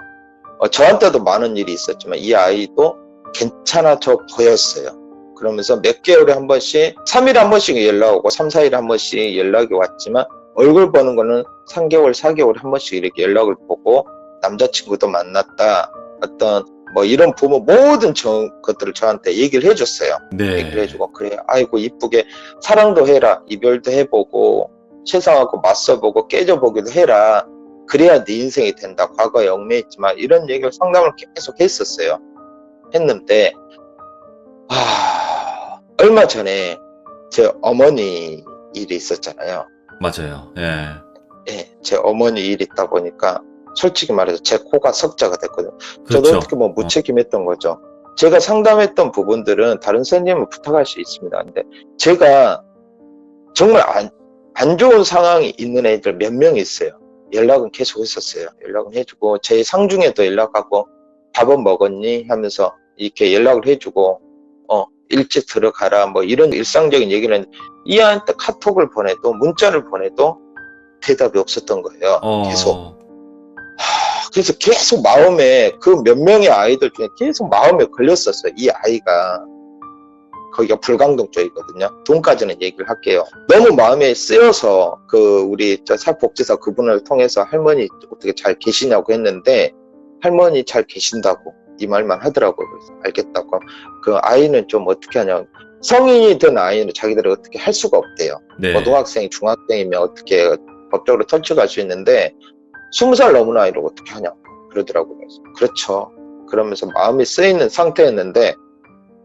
저한테도 많은 일이 있었지만 이 아이도 괜찮아져 보였어요. 그러면서 몇 개월에 한 번씩 3일에 한 번씩 연락 오고 3, 4일에 한 번씩 연락이 왔지만 얼굴 보는 거는 3개월, 4개월에 한 번씩 이렇게 연락을 보고 남자친구도 만났다. 어떤 뭐 이런 부분 모든 것들을 저한테 얘기를 해줬어요. 네. 얘기를 해주고 그래 아이고 이쁘게 사랑도 해라. 이별도 해보고 세상하고 맞서보고 깨져보기도 해라. 그래야 네 인생이 된다. 과거에 얽매있지만 이런 얘기를 상담을 계속 했었어요. 했는데 얼마 전에 제 어머니 일이 있었잖아요. 맞아요. 예. 예, 제 어머니 일이 있다 보니까 솔직히 말해서 제 코가 석자가 됐거든요. 그렇죠. 저도 어떻게 뭐 무책임했던 거죠. 제가 상담했던 부분들은 다른 선생님은 부탁할 수 있습니다. 근데 제가 정말 안 좋은 상황이 있는 애들 몇 명 있어요. 연락은 계속 했었어요. 연락은 해주고 제 상중에도 연락하고 밥은 먹었니? 하면서 이렇게 연락을 해주고 일찍 들어가라 뭐 이런 일상적인 얘기를 했는데 이 아이한테 카톡을 보내도 문자를 보내도 대답이 없었던 거예요. 계속. 그래서 계속 마음에 그 몇 명의 아이들 중에 계속 마음에 걸렸었어요. 이 아이가 거기가 불광동 쪽이거든요. 돈까지는 얘기를 할게요. 너무 마음에 쓰여서 우리 사회복지사 그분을 통해서 할머니 어떻게 잘 계시냐고 했는데 할머니 잘 계신다고 이 말만 하더라고요. 그래서 알겠다고. 그 아이는 좀 어떻게 하냐. 성인이 된 아이는 자기들이 어떻게 할 수가 없대요. 네. 고등학생, 중학생이면 어떻게 법적으로 터치갈 수 있는데 20살 넘은 아이를 어떻게 하냐 그러더라고요. 그렇죠. 그러면서 마음이 쓰이는 상태였는데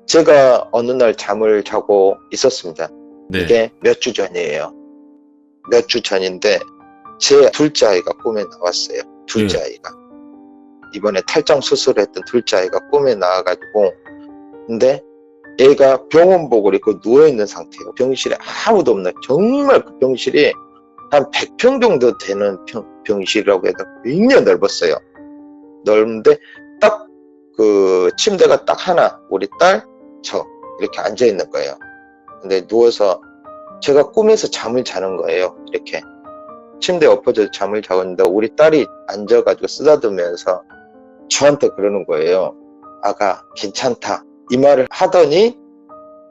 제가 어느 날 잠을 자고 있었습니다. 네. 이게 몇 주 전이에요. 몇 주 전인데 제 둘째 아이가 꿈에 나왔어요. 둘째 아이가. 이번에 탈장 수술했던 둘째 아이가 꿈에 나와가지고 근데 애가 병원복을 입고 누워있는 상태예요. 병실에 아무도 없는 정말 그 병실이 한 100평 정도 되는 병실이라고 해도 굉장히 넓었어요. 넓은데 딱 그 침대가 딱 하나 우리 딸, 저 이렇게 앉아 있는 거예요. 근데 누워서 제가 꿈에서 잠을 자는 거예요. 이렇게 침대에 엎어져 잠을 자는데 우리 딸이 앉아가지고 쓰다듬으면서 저한테 그러는 거예요. 아가 괜찮다 이 말을 하더니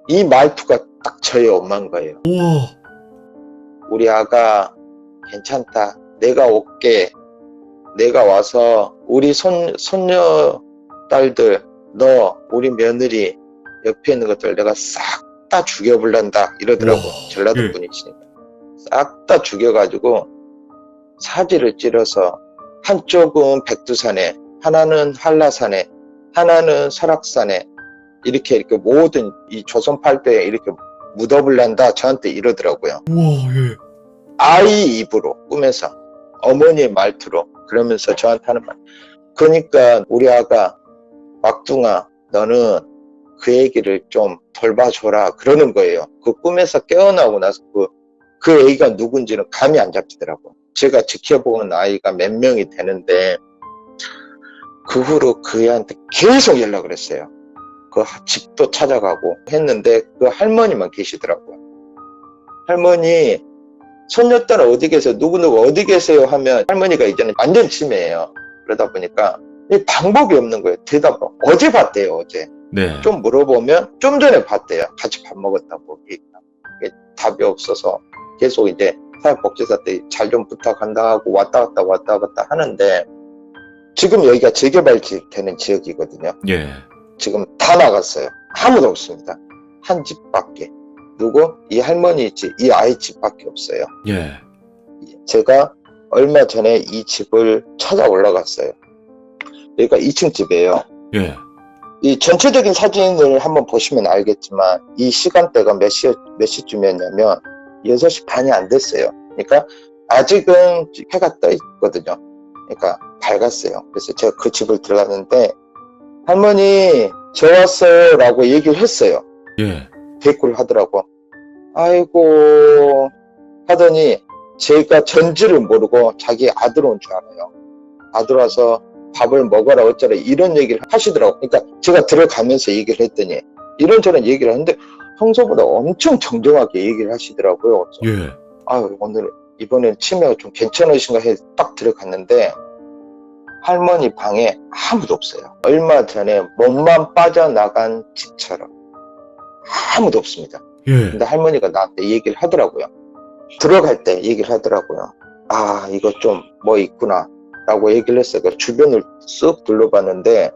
이 말투가 딱 저희 엄마인 거예요. 우와. 우리 아가 괜찮다. 내가 올게. 내가 와서 우리 손녀 딸들, 너, 우리 며느리 옆에 있는 것들 내가 싹 다 죽여불란다 이러더라고. 전라도 분이시니까. 싹 다 죽여가지고 사지를 찔러서 한쪽은 백두산에, 하나는 한라산에, 하나는 설악산에 이렇게 모든 이 조선 팔도에 이렇게 묻어불란다 저한테 이러더라고요. 우와, 예. 아이 입으로 꿈에서 어머니의 말투로 그러면서 저한테 하는 말. 그러니까 우리 아가 막둥아 너는 그 얘기를 좀 돌봐줘라 그러는 거예요. 그 꿈에서 깨어나고 나서 그 애기가 누군지는 감이 안 잡히더라고. 제가 지켜보는 아이가 몇 명이 되는데 그 후로 그 애한테 계속 연락을 했어요. 그 집도 찾아가고 했는데 그 할머니만 계시더라고요. 할머니 손녀딸 어디 계세요? 누구누구 어디 계세요? 하면 할머니가 이제는 완전 치매예요. 그러다 보니까 방법이 없는 거예요. 대답을 어제 봤대요. 어제. 네. 좀 물어보면 좀 전에 봤대요. 같이 밥 먹었다고. 이게 답이 없어서 계속 이제 사회복지사 때 잘 좀 부탁한다 하고 왔다 갔다 하는데 지금 여기가 재개발 되는 지역이거든요. 예. 지금 다 나갔어요. 아무도 없습니다. 한 집밖에. 누구? 이 할머니 집, 이 아이 집밖에 없어요. 예. 제가 얼마 전에 이 집을 찾아 올라갔어요. 여기가 2층 집이에요. 예. 이 전체적인 사진을 한번 보시면 알겠지만 이 시간대가 몇 시쯤이었냐면 6시 반이 안 됐어요. 그러니까 아직은 해가 떠 있거든요. 그러니까 밝았어요. 그래서 제가 그 집을 들어갔는데 할머니 저 왔어요 라고 얘기를 했어요. 예. 대꾸를 하더라고. 아이고 하더니 제가 전지를 모르고 자기 아들 온 줄 알아요. 아들 와서 밥을 먹어라 어쩌라 이런 얘기를 하시더라고. 그러니까 제가 들어가면서 얘기를 했더니 이런저런 얘기를 하는데 평소보다 엄청 정정하게 얘기를 하시더라고요. 그래서 예. 아유 오늘 이번엔 치매가 좀 괜찮으신가 해서 딱 들어갔는데 할머니 방에 아무도 없어요. 얼마 전에 몸만 빠져나간 집처럼 아무도 없습니다. 예. 근데 할머니가 나한테 얘기를 하더라고요. 들어갈 때 얘기를 하더라고요. 아 이거 좀 뭐 있구나 라고 얘기를 했어요. 그러니까 주변을 쓱 둘러봤는데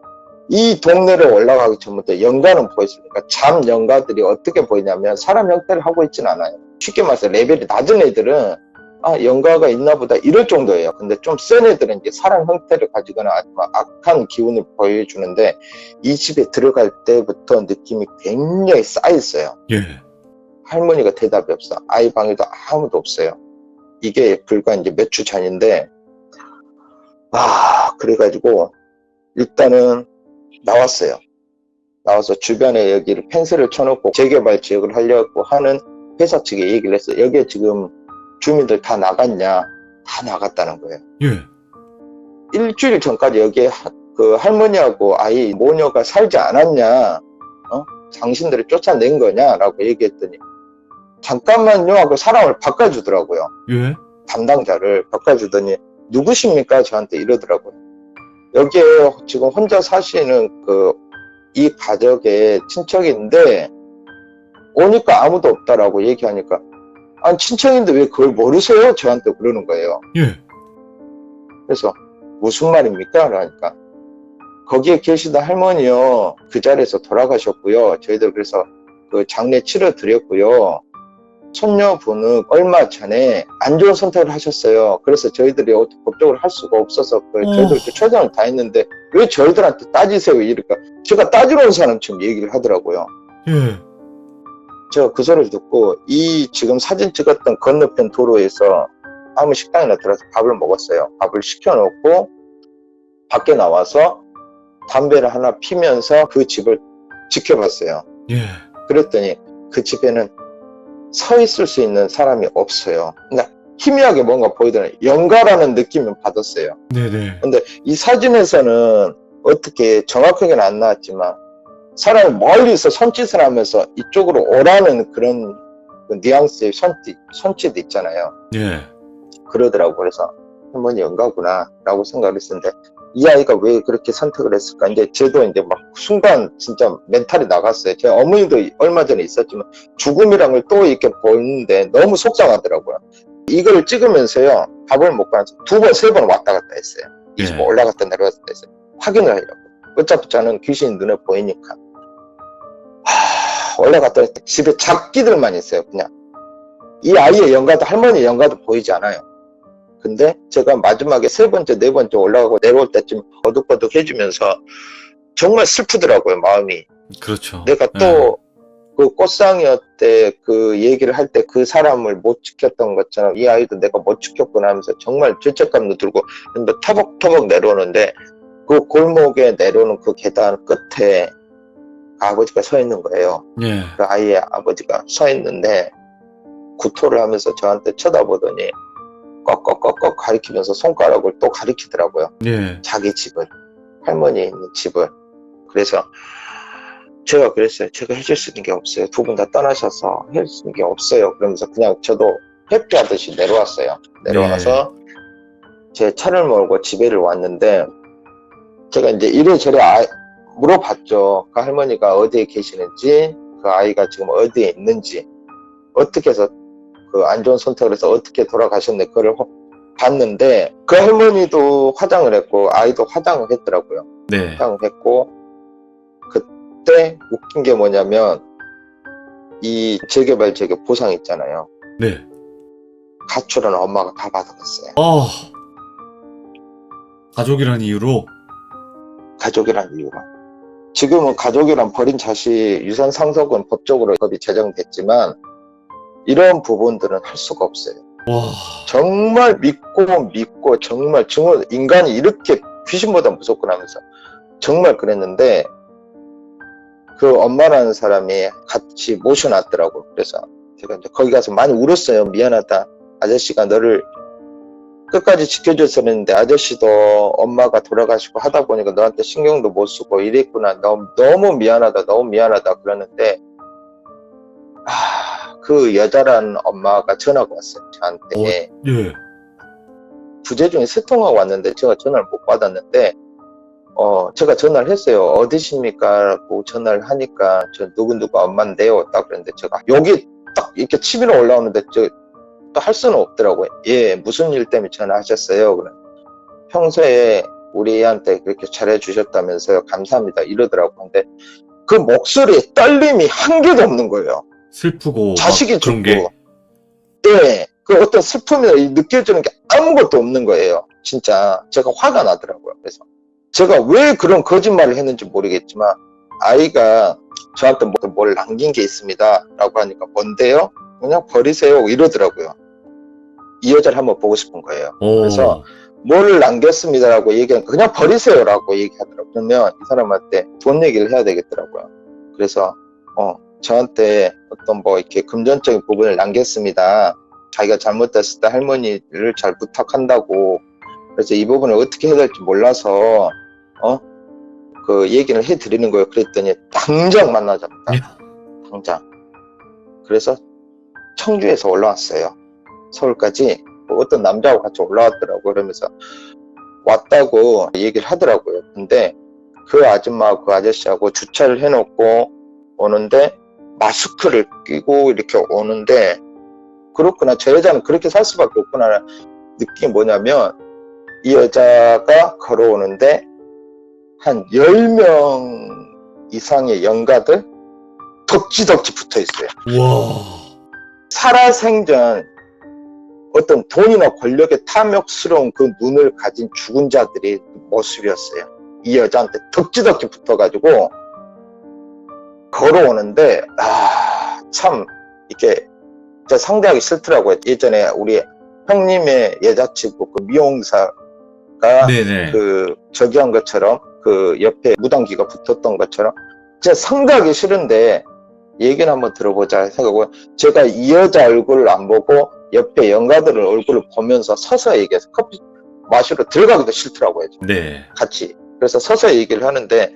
이 동네를 올라가기 전부터 연가는 보였으니까 잠 연가들이 어떻게 보이냐면 사람 형태를 하고 있지는 않아요. 쉽게 말해서 레벨이 낮은 애들은 아 연가가 있나 보다 이럴 정도예요. 근데 좀 센 애들은 이제 사람 형태를 가지거나 아니면 악한 기운을 보여주는데 이 집에 들어갈 때부터 느낌이 굉장히 쌓여있어요. 예. 할머니가 대답이 없어. 아이 방에도 아무도 없어요. 이게 불과 이제 몇 주 전인데 그래가지고 일단은 나왔어요. 나와서 주변에 여기를 펜스를 쳐놓고 재개발 지역을 하려고 하는 회사 측에 얘기를 했어요. 여기에 지금 주민들 다 나갔냐? 다 나갔다는 거예요. 예. 일주일 전까지 여기에 그 할머니하고 아이 모녀가 살지 않았냐? 당신들을 쫓아낸 거냐? 라고 얘기했더니 잠깐만요 하고 사람을 바꿔주더라고요. 예. 담당자를 바꿔주더니 누구십니까? 저한테 이러더라고요. 여기에 지금 혼자 사시는 이 가족의 친척인데 오니까 아무도 없다라고 얘기하니까 아니 친척인데 왜 그걸 모르세요? 저한테 그러는 거예요. 예. 그래서 무슨 말입니까? 그러니까 거기에 계시던 할머니요 그 자리에서 돌아가셨고요. 저희들 그래서 그 장례 치러 드렸고요. 손녀분은 얼마 전에 안 좋은 선택을 하셨어요. 그래서 저희들이 법적으로 할 수가 없어서 저희들도 최선을 다했는데 왜 저희들한테 따지세요? 이러니까 제가 따지러 온 사람처럼 얘기를 하더라고요. 예. 제가 그 소리를 듣고 이 지금 사진 찍었던 건너편 도로에서 아무 식당이나 들어서 밥을 먹었어요. 밥을 시켜놓고 밖에 나와서 담배를 하나 피면서 그 집을 지켜봤어요. 예. 그랬더니 그 집에는 서 있을 수 있는 사람이 없어요. 그러니까 희미하게 뭔가 보이더니 연가라는 느낌을 받았어요. 네네. 근데 이 사진에서는 어떻게 정확하게는 안 나왔지만 사람이 멀리서 손짓을 하면서 이쪽으로 오라는 그런 그 뉘앙스의 손짓 있잖아요. 예. 그러더라고. 그래서 할머니 연가구나 라고 생각을 했었는데 이 아이가 왜 그렇게 선택을 했을까? 이제 저도 이제 막 순간 진짜 멘탈이 나갔어요. 제 어머니도 얼마 전에 있었지만 죽음이란 걸 또 이렇게 보는데 너무 속상하더라고요. 이걸 찍으면서요 밥을 먹고 나서 2번, 3번 왔다 갔다 했어요. 이 집 올라갔다 내려갔다 했어요. 확인을 하려고. 어차피 저는 귀신이 눈에 보이니까. 올라갔다 했을 때 집에 잡기들만 있어요. 그냥 이 아이의 연가도 할머니 연가도 보이지 않아요. 근데 제가 마지막에 3번째, 4번째 올라가고 내려올 때쯤 어둑어둑 해주면서 정말 슬프더라고요, 마음이. 그렇죠. 내가 또 그 꽃상이었대 그 얘기를 할 때 그 사람을 못 지켰던 것처럼 이 아이도 내가 못 지켰구나 하면서 정말 죄책감도 들고 근데 터벅터벅 내려오는데 그 골목에 내려오는 그 계단 끝에 아버지가 서 있는 거예요. 예. 그 아이의 아버지가 서 있는데 구토를 하면서 저한테 쳐다보더니 꺽꺽꺽꺽 가리키면서 손가락을 또 가리키더라고요. 예. 자기 집을, 할머니 있는 집을. 그래서 제가 그랬어요. 제가 해줄 수 있는 게 없어요. 2분 다 떠나셔서 해줄 수 있는 게 없어요. 그러면서 그냥 저도 회피하듯이 내려왔어요. 내려와서 제 차를 몰고 집에를 왔는데 제가 이제 이래저래 물어봤죠. 그 할머니가 어디에 계시는지, 그 아이가 지금 어디에 있는지, 어떻게 해서 그 안 좋은 선택을 해서 어떻게 돌아가셨네. 그걸 봤는데 그 할머니도 화장을 했고 아이도 화장을 했더라고요. 네. 화장을 했고 그때 웃긴 게 뭐냐면 이 재개발 재개 보상 있잖아요. 네. 가출은 엄마가 다 받아갔어요. 가족이란 이유로? 가족이란 이유로. 지금은 가족이란 버린 자식 유산 상속은 법적으로 법이 제정됐지만 이런 부분들은 할 수가 없어요. 와, 정말 믿고 정말 인간이 이렇게 귀신보다 무섭구나 하면서 정말 그랬는데 그 엄마라는 사람이 같이 모셔놨더라고. 그래서 제가 이제 거기 가서 많이 울었어요. 미안하다. 아저씨가 너를 끝까지 지켜줘서 그랬는데 아저씨도 엄마가 돌아가시고 하다 보니까 너한테 신경도 못 쓰고 이랬구나. 너무 미안하다. 너무 미안하다. 그러는데 그 여자라는 엄마가 전화가 왔어요. 저한테. 예. 부재 중에 세 통화가 왔는데 제가 전화를 못 받았는데 제가 전화를 했어요. 어디십니까? 라고 전화를 하니까 저 누구누구 엄마인데요. 딱 그랬는데 제가 여기 딱 이렇게 치밀어 올라오는데 저 또 할 수는 없더라고요. 예, 무슨 일 때문에 전화하셨어요? 그래. 평소에 우리 애한테 그렇게 잘해주셨다면서요. 감사합니다. 이러더라고요. 근데 그 목소리에 떨림이 한 개도 없는 거예요. 슬프고 자식이 그런 죽고. 게. 네, 그 어떤 슬픔이 느껴지는 게 아무것도 없는 거예요. 진짜 제가 화가 나더라고요. 그래서 제가 왜 그런 거짓말을 했는지 모르겠지만 아이가 저한테 뭘 남긴 게 있습니다 라고 하니까 뭔데요? 그냥 버리세요 이러더라고요. 이 여자를 한번 보고 싶은 거예요. 그래서 뭘 남겼습니다라고 얘기하니까 그냥 버리세요라고 얘기하더라고요. 그러면 이 사람한테 돈 얘기를 해야 되겠더라고요. 그래서 저한테 어떤 이렇게 금전적인 부분을 남겼습니다. 자기가 잘못했을 때 할머니를 잘 부탁한다고. 그래서 이 부분을 어떻게 해야 될지 몰라서 그 얘기를 해드리는 거예요. 그랬더니 당장 만나자마자 당장. 그래서 청주에서 올라왔어요. 서울까지 어떤 남자하고 같이 올라왔더라고요. 그러면서 왔다고 얘기를 하더라고요. 근데 그 아줌마 그 아저씨하고 주차를 해놓고 오는데 마스크를 끼고 이렇게 오는데 그렇구나. 저 여자는 그렇게 살 수밖에 없구나. 느낌이 뭐냐면 이 여자가 걸어오는데 한 10명 이상의 영가들 덕지덕지 붙어 있어요. 와. 살아생전 어떤 돈이나 권력의 탐욕스러운 그 눈을 가진 죽은 자들의 모습이었어요. 이 여자한테 덕지덕지 붙어가지고 걸어오는데 참 이렇게 상대하기 싫더라고요. 예전에 우리 형님의 여자친구 그 미용사가 네네. 그 저기 한 것처럼 그 옆에 무당기가 붙었던 것처럼 진짜 상대하기 싫은데 얘기는 한번 들어보자 생각하고 제가 이 여자 얼굴을 안 보고 옆에 영가들을 얼굴을 보면서 서서 얘기해서 커피 마시러 들어가기도 싫더라고요. 네. 같이. 그래서 서서 얘기를 하는데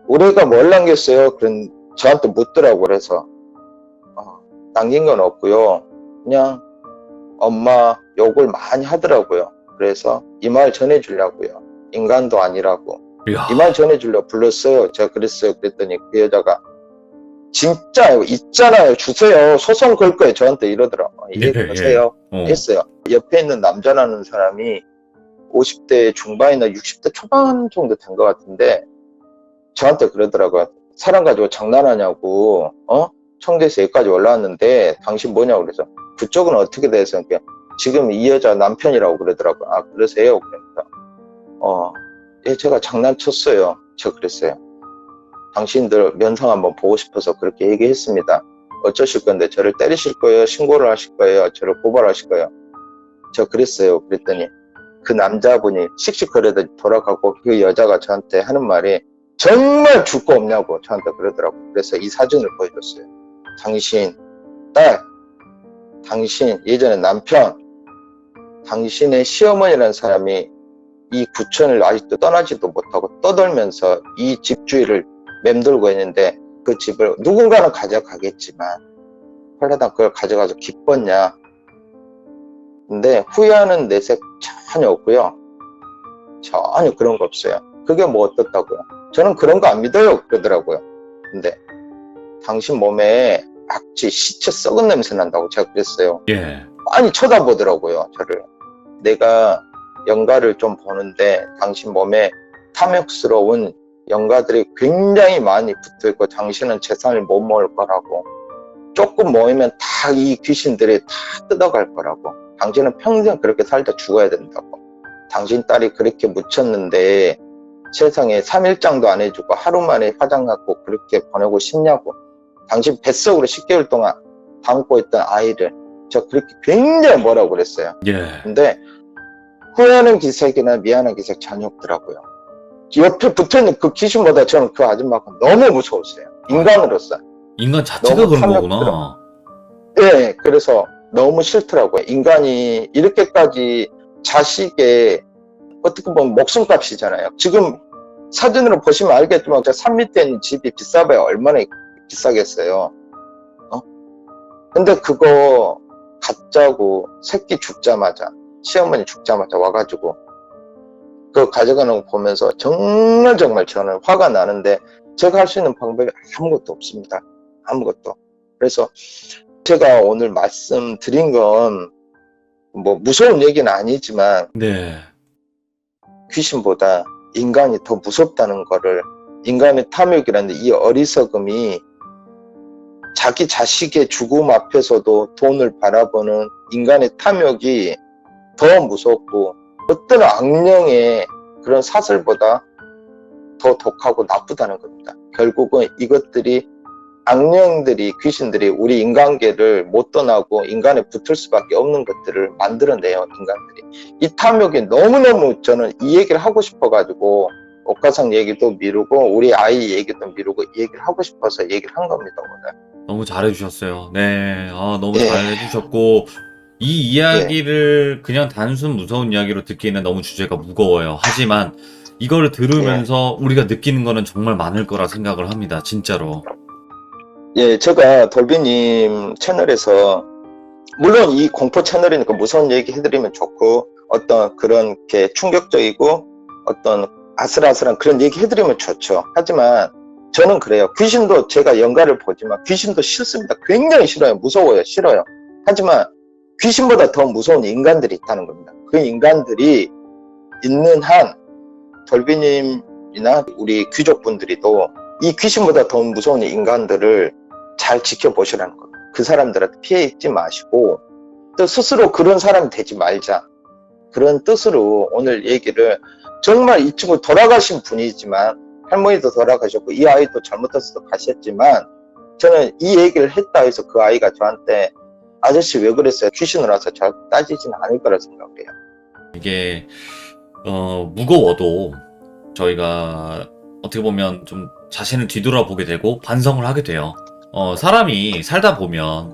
우리가 뭘 남겼어요? 그런 저한테 묻더라고. 그래서 남긴 건 없고요. 그냥 엄마 욕을 많이 하더라고요. 그래서 이 말 전해주려고요. 인간도 아니라고. 이야. 이 말 전해주려고 불렀어요. 제가 그랬어요. 그랬더니 그 여자가 진짜 있잖아요. 주세요. 소송 걸 거예요. 저한테 이러더라고요. 얘기하세요. 했어요. 옆에 있는 남자라는 사람이 50대 중반이나 60대 초반 정도 된 것 같은데 저한테 그러더라고요. 사람 가지고 장난하냐고. 청주에서 여기까지 올라왔는데 당신 뭐냐고. 그래서 그쪽은 어떻게 돼서 지금 이 여자 남편이라고 그러더라고요. 아 그러세요? 그러니까 예, 제가 장난쳤어요. 저 그랬어요. 당신들 면상 한번 보고 싶어서 그렇게 얘기했습니다. 어쩌실 건데 저를 때리실 거예요? 신고를 하실 거예요? 저를 고발하실 거예요? 저 그랬어요. 그랬더니 그 남자분이 씩씩거리다 돌아가고 그 여자가 저한테 하는 말이 정말 줄 거 없냐고 저한테 그러더라고요. 그래서 이 사진을 보여줬어요. 당신 딸, 당신 예전에 남편, 당신의 시어머니라는 사람이 이 구천을 아직도 떠나지도 못하고 떠돌면서 이 집 주위를 맴돌고 있는데 그 집을 누군가는 가져가겠지만 헐레당 그걸 가져가서 기뻤냐. 근데 후회하는 내색 전혀 없고요. 전혀 그런 거 없어요. 그게 뭐 어떻다고요. 저는 그런 거 안 믿어요. 그러더라고요. 근데 당신 몸에 악취, 시체 썩은 냄새 난다고 제가 그랬어요. 예. 많이 쳐다보더라고요. 저를. 내가 영가를 좀 보는데 당신 몸에 탐욕스러운 영가들이 굉장히 많이 붙어있고 당신은 재산을 못 먹을 거라고. 조금 모이면 다 이 귀신들이 다 뜯어갈 거라고. 당신은 평생 그렇게 살다 죽어야 된다고. 당신 딸이 그렇게 묻혔는데 세상에 3일장도 안 해주고 하루 만에 화장 갖고 그렇게 보내고 싶냐고. 당신 뱃속으로 10개월 동안 담고 있던 아이를 저 그렇게 굉장히 뭐라고 그랬어요. 예. 근데 후회하는 기색이나 미안한 기색 전혀 없더라고요. 옆에 붙어있는 그 귀신보다 저는 그 아줌마가 너무 무서웠어요. 인간으로서. 인간 자체가 너무 그런 탐욕스러워. 거구나. 예, 그래서 너무 싫더라고요. 인간이 이렇게까지 자식의 어떻게 보면 목숨값이잖아요. 지금 사진으로 보시면 알겠지만 산 밑에 있는 집이 비싸봐야 얼마나 비싸겠어요. 근데 그거 가짜고 새끼 죽자마자 시어머니 죽자마자 와가지고 그거 가져가는 거 보면서 정말 저는 화가 나는데 제가 할 수 있는 방법이 아무것도 없습니다. 아무것도. 그래서 제가 오늘 말씀드린 건 뭐 무서운 얘기는 아니지만 네. 귀신보다 인간이 더 무섭다는 거를, 인간의 탐욕이라는 이 어리석음이 자기 자식의 죽음 앞에서도 돈을 바라보는 인간의 탐욕이 더 무섭고 어떤 악령의 그런 사슬보다 더 독하고 나쁘다는 겁니다. 결국은 이것들이 악령들이, 귀신들이 우리 인간계를 못 떠나고 인간에 붙을 수밖에 없는 것들을 만들어내요, 인간들이. 이 탐욕이 너무너무 저는 이 얘기를 하고 싶어가지고 옥가상 얘기도 미루고 우리 아이 얘기도 미루고 이 얘기를 하고 싶어서 얘기를 한 겁니다, 오늘. 너무 잘해주셨어요. 네. 너무 예. 잘해주셨고, 이 이야기를 그냥 단순 무서운 이야기로 듣기에는 너무 주제가 무거워요. 하지만 이걸 들으면서 우리가 느끼는 거는 정말 많을 거라 생각을 합니다. 진짜로. 예, 제가 돌비님 채널에서 물론 이 공포 채널이니까 무서운 얘기 해드리면 좋고 어떤 그런 게 충격적이고 어떤 아슬아슬한 그런 얘기 해드리면 좋죠. 하지만 저는 그래요. 귀신도 제가 연가를 보지만 귀신도 싫습니다. 굉장히 싫어요. 무서워요. 싫어요. 하지만 귀신보다 더 무서운 인간들이 있다는 겁니다. 그 인간들이 있는 한 돌비님이나 우리 귀족분들이도 이 귀신보다 더 무서운 인간들을 잘 지켜보시라는 겁니다. 그 사람들한테 피해 입지 마시고 또 스스로 그런 사람이 되지 말자. 그런 뜻으로 오늘 얘기를, 정말 이 친구 돌아가신 분이지만 할머니도 돌아가셨고 이 아이도 잘못해서 가셨지만 저는 이 얘기를 했다 해서 그 아이가 저한테 아저씨 왜 그랬어요? 귀신으로 와서 잘 따지지는 않을 거라 생각해요. 이게 무거워도 저희가 어떻게 보면 좀 자신을 뒤돌아보게 되고 반성을 하게 돼요. 사람이 살다 보면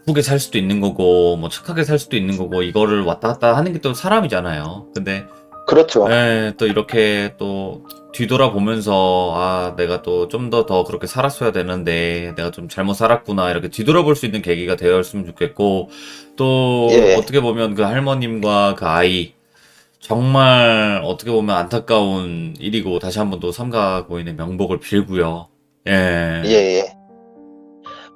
나쁘게 살 수도 있는 거고 뭐 착하게 살 수도 있는 거고 이거를 왔다 갔다 하는 게 또 사람이잖아요. 근데 그렇죠. 또 이렇게 또 뒤돌아보면서 아 내가 또 좀 더 그렇게 살았어야 되는데 내가 좀 잘못 살았구나 이렇게 뒤돌아볼 수 있는 계기가 되었으면 좋겠고, 또 예. 어떻게 보면 그 할머님과 그 아이 정말 어떻게 보면 안타까운 일이고 다시 한번 또 삼가 고인의 명복을 빌고요. 예. 예.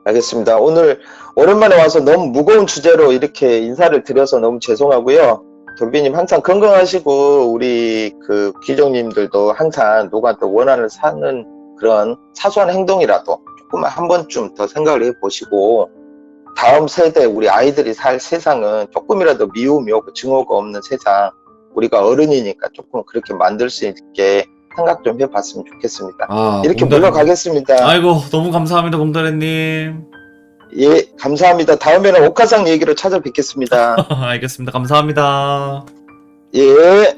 알겠습니다. 오늘 오랜만에 와서 너무 무거운 주제로 이렇게 인사를 드려서 너무 죄송하고요. 돌비님 항상 건강하시고 우리 그 귀족님들도 항상 누구한테 원한을 사는 그런 사소한 행동이라도 조금만 한 번쯤 더 생각을 해보시고 다음 세대 우리 아이들이 살 세상은 조금이라도 미움이 없고 증오가 없는 세상, 우리가 어른이니까 조금 그렇게 만들 수 있게 생각 좀 해봤으면 좋겠습니다. 이렇게 물러가겠습니다. 아이고 너무 감사합니다 공다래님. 예, 감사합니다. 다음에는 옥화상 얘기로 찾아뵙겠습니다. 알겠습니다. 감사합니다. 예.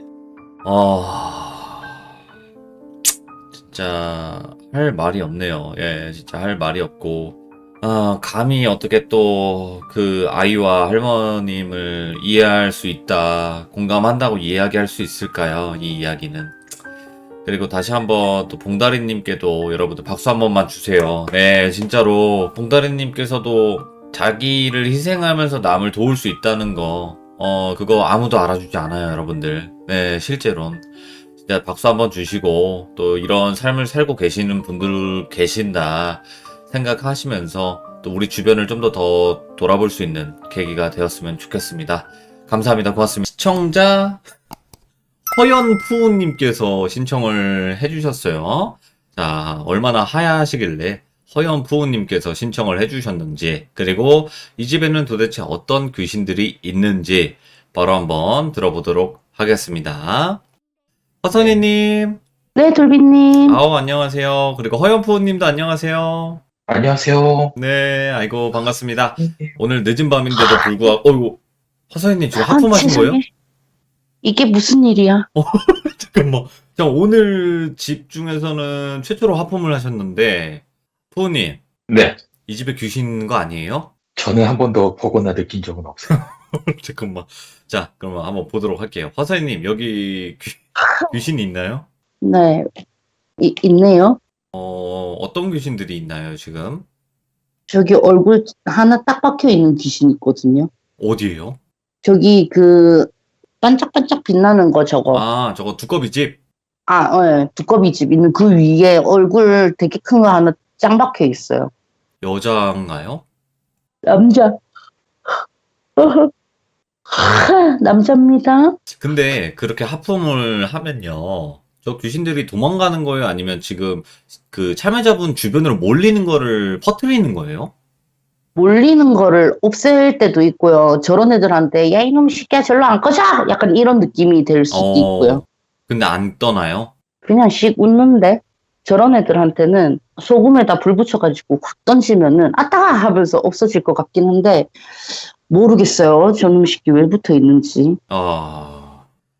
진짜 할 말이 없네요. 예, 진짜 할 말이 없고, 감히 어떻게 또 그 아이와 할머님을 이해할 수 있다, 공감한다고 이야기할 수 있을까요? 이 이야기는. 그리고 다시 한번 또 봉다리님께도 여러분들 박수 한 번만 주세요. 네, 진짜로 봉다리님께서도 자기를 희생하면서 남을 도울 수 있다는 거, 그거 아무도 알아주지 않아요, 여러분들. 네, 실제론. 진짜 박수 한번 주시고 또 이런 삶을 살고 계시는 분들 계신다 생각하시면서 또 우리 주변을 좀 더 돌아볼 수 있는 계기가 되었으면 좋겠습니다. 감사합니다. 고맙습니다. 시청자 허연푸우님께서 신청을 해주셨어요. 자, 얼마나 하야하시길래 허연 부모님께서 신청을 해주셨는지, 그리고 이 집에는 도대체 어떤 귀신들이 있는지 바로 한번 들어보도록 하겠습니다. 허선이님, 네, 돌비님. 아우, 안녕하세요. 그리고 허연 부모님도 안녕하세요. 안녕하세요. 네, 아이고, 반갑습니다. 오늘 늦은 밤인데도 불구하고, 어이구, 허선이님 지금 하품하신 세상에. 거예요? 이게 무슨 일이야? 잠깐만. 자, 오늘 집 중에서는 최초로 하품을 하셨는데, 부모님, 네, 이 집에 귀신 있는 거 아니에요? 저는 한 번도 보거나 느낀 적은 없어요. 잠깐만. 자, 그러면 한번 보도록 할게요. 화사님, 여기 귀신이 있나요? 네, 있네요. 어떤 귀신들이 있나요, 지금? 저기 얼굴 하나 딱 박혀 있는 귀신 있거든요. 어디에요? 저기 반짝반짝 빛나는 거 저거. 아, 저거 두꺼비집? 네, 두꺼비 집 있는 그 위에 얼굴 되게 큰 거 하나 짱 박혀 있어요. 여자인가요? 남자. 남자입니다. 근데 그렇게 하품을 하면요. 저 귀신들이 도망가는 거예요? 아니면 지금 그 참여자분 주변으로 몰리는 거를 퍼뜨리는 거예요? 몰리는 거를 없앨 때도 있고요. 저런 애들한테 야 이놈 새끼야 절로 안 꺼져! 약간 이런 느낌이 될 수도 있고요. 근데 안 떠나요? 그냥 씩 웃는데 저런 애들한테는 소금에다 불 붙여가지고 훅 던지면은 아따가 하면서 없어질 것 같긴 한데 모르겠어요. 저놈 새끼 왜 붙어 있는지.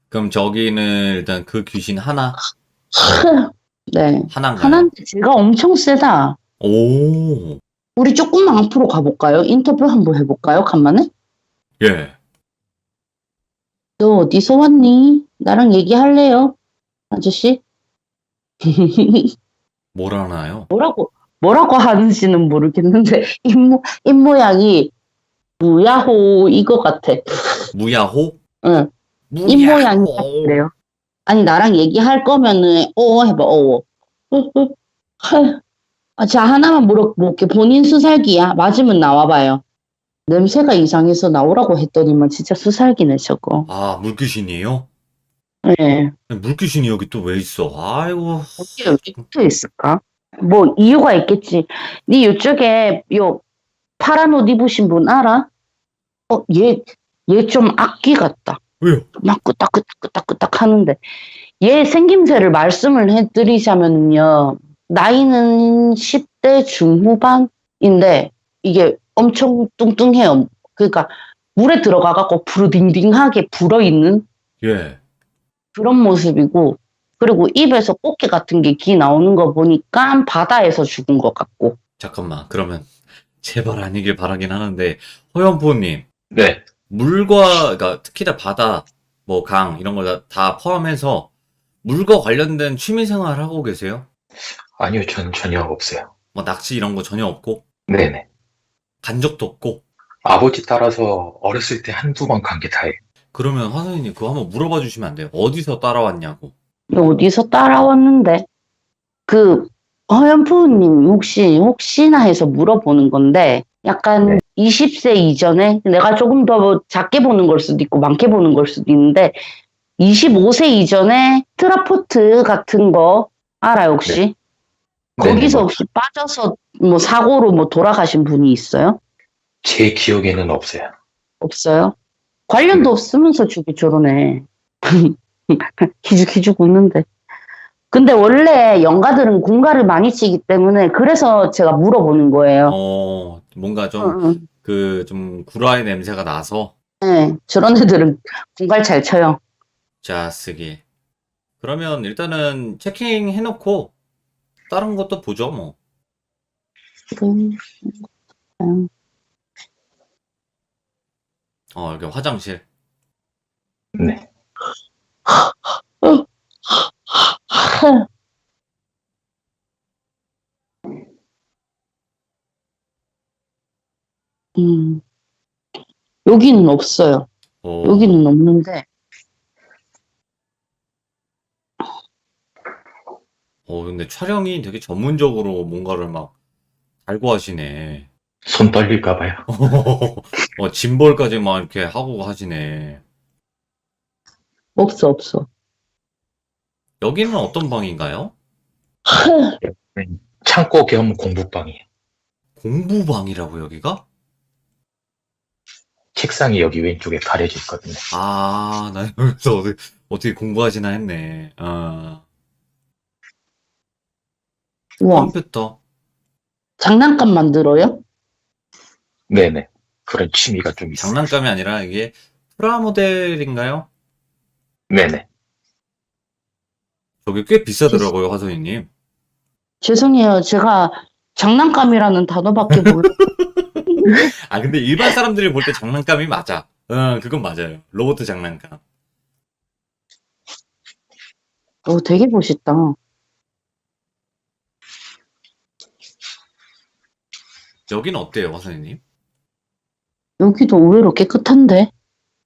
그럼 저기는 일단 그 귀신 하나? 네. 하나인가요? 하나인데 제가 엄청 세다. 오, 우리 조금만 앞으로 가볼까요? 인터뷰 한번 해볼까요? 간만에? 예. 너 어디서 왔니? 나랑 얘기할래요? 아저씨? 뭘 하나요? 뭐라고 하는지는 모르겠는데 입모양이 무야호 이거 같아. 무야호? 응. 무야호. 입모양이 그래요. 아니 나랑 얘기할 거면은 해봐. 자 하나만 물어볼게. 본인 수살기야? 맞으면 나와봐요. 냄새가 이상해서 나오라고 했더니만 진짜 수살기네 저거. 아, 물귀신이에요? 네. 물귀신이 여기 또 왜 있어? 아이고. 어떻게 여기 붙어 있을까? 뭐 이유가 있겠지. 네 이쪽에 요 파란 옷 입으신 분 알아? 얘 좀 악귀 같다. 왜요? 막 끄딱끄딱 하는데 얘 생김새를 말씀을 해드리자면요. 나이는 10대 중후반인데 이게 엄청 뚱뚱해요. 그러니까 물에 들어가갖고 부르딩딩하게 불어있는 예. 그런 모습이고 그리고 입에서 꽃게 같은 게 기 나오는 거 보니까 바다에서 죽은 것 같고. 잠깐만. 그러면 제발 아니길 바라긴 하는데 허연부님 네, 물과 그러니까 특히나 바다, 뭐 강 이런 거 다 포함해서 물과 관련된 취미 생활 하고 계세요? 아니요, 전 전혀 없어요. 뭐 낚시 이런 거 전혀 없고 네네. 간 적도 없고. 아버지 따라서 어렸을 때 한두 번 간 게 다예요. 그러면 화사님 그거 한번 물어봐 주시면 안 돼요? 어디서 따라왔냐고. 어디서 따라왔는데 허연푸님 혹시나 해서 물어보는 건데 약간 네. 20세 이전에 내가 조금 더 작게 보는 걸 수도 있고 많게 보는 걸 수도 있는데 25세 이전에 트라포트 같은 거 알아요 혹시? 네네, 거기서 뭐, 혹시 빠져서 뭐 사고로 뭐 돌아가신 분이 있어요? 제 기억에는 없어요. 없어요? 관련도 네. 없으면서 저러네. 기죽기죽 웃는데. 근데 원래 영가들은 공가를 많이 치기 때문에 그래서 제가 물어보는 거예요. 뭔가 응. 좀 구라의 냄새가 나서 네, 저런 애들은 공갈 잘 쳐요. 자, 쓰기. 그러면 일단은 체킹 해놓고 다른 것도 보죠, 뭐. 여기 화장실. 네. 여기는 없어요. 어, 여기는 없는데 근데 촬영이 되게 전문적으로 뭔가를 막 달고 하시네. 손 떨릴까 봐요. 짐벌까지 막 이렇게 하고 하시네. 없어. 여기는 어떤 방인가요? 창고 겸 공부방이에요. 공부방이라고 여기가? 책상이 여기 왼쪽에 가려져 있거든요. 아, 나 여기서 어떻게 공부하시나 했네. 우와, 컴퓨터. 장난감 만들어요? 네네. 그런 취미가 좀 있어요. 장난감이 아니라 이게 프라모델인가요? 네네. 저게 꽤 비싸더라고요, 화선이님. 죄송해요. 제가 장난감이라는 단어밖에 몰라요. 아, 근데 일반 사람들이 볼 때 장난감이 맞아. 그건 맞아요. 로봇 장난감. 되게 멋있다. 여기는 어때요, 화선이님? 여기도 의외로 깨끗한데?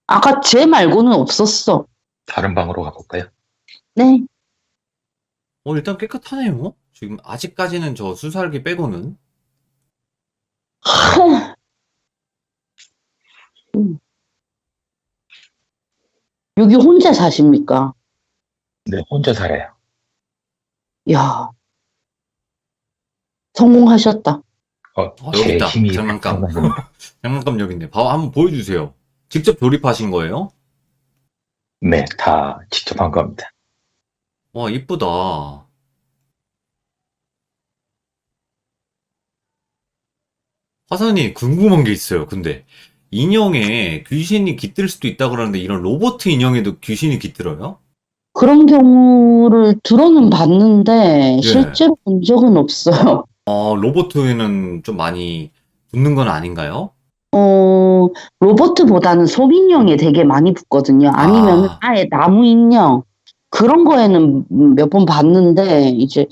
아까 쟤 말고는 없었어. 다른 방으로 가볼까요? 네. 일단 깨끗하네요. 지금 아직까지는 저 수살기 빼고는. 여기 혼자 사십니까? 네, 혼자 살아요. 야, 성공하셨다. 여기 제 있다. 힘이 장난감. 장난입니다. 장난감 여기 있네. 한번 보여주세요. 직접 조립하신 거예요? 네, 다 직접 한 겁니다. 와, 이쁘다. 화선이 궁금한 게 있어요. 근데 인형에 귀신이 깃들 수도 있다고 그러는데 이런 로봇 인형에도 귀신이 깃들어요? 그런 경우를 들어는 봤는데 예. 실제로 본 적은 없어요. 로봇에는 좀 많이 붙는 건 아닌가요? 로버트보다는 솜인형에 되게 많이 붙거든요. 아니면 아. 아예 나무 인형. 그런 거에는 몇 번 봤는데, 이제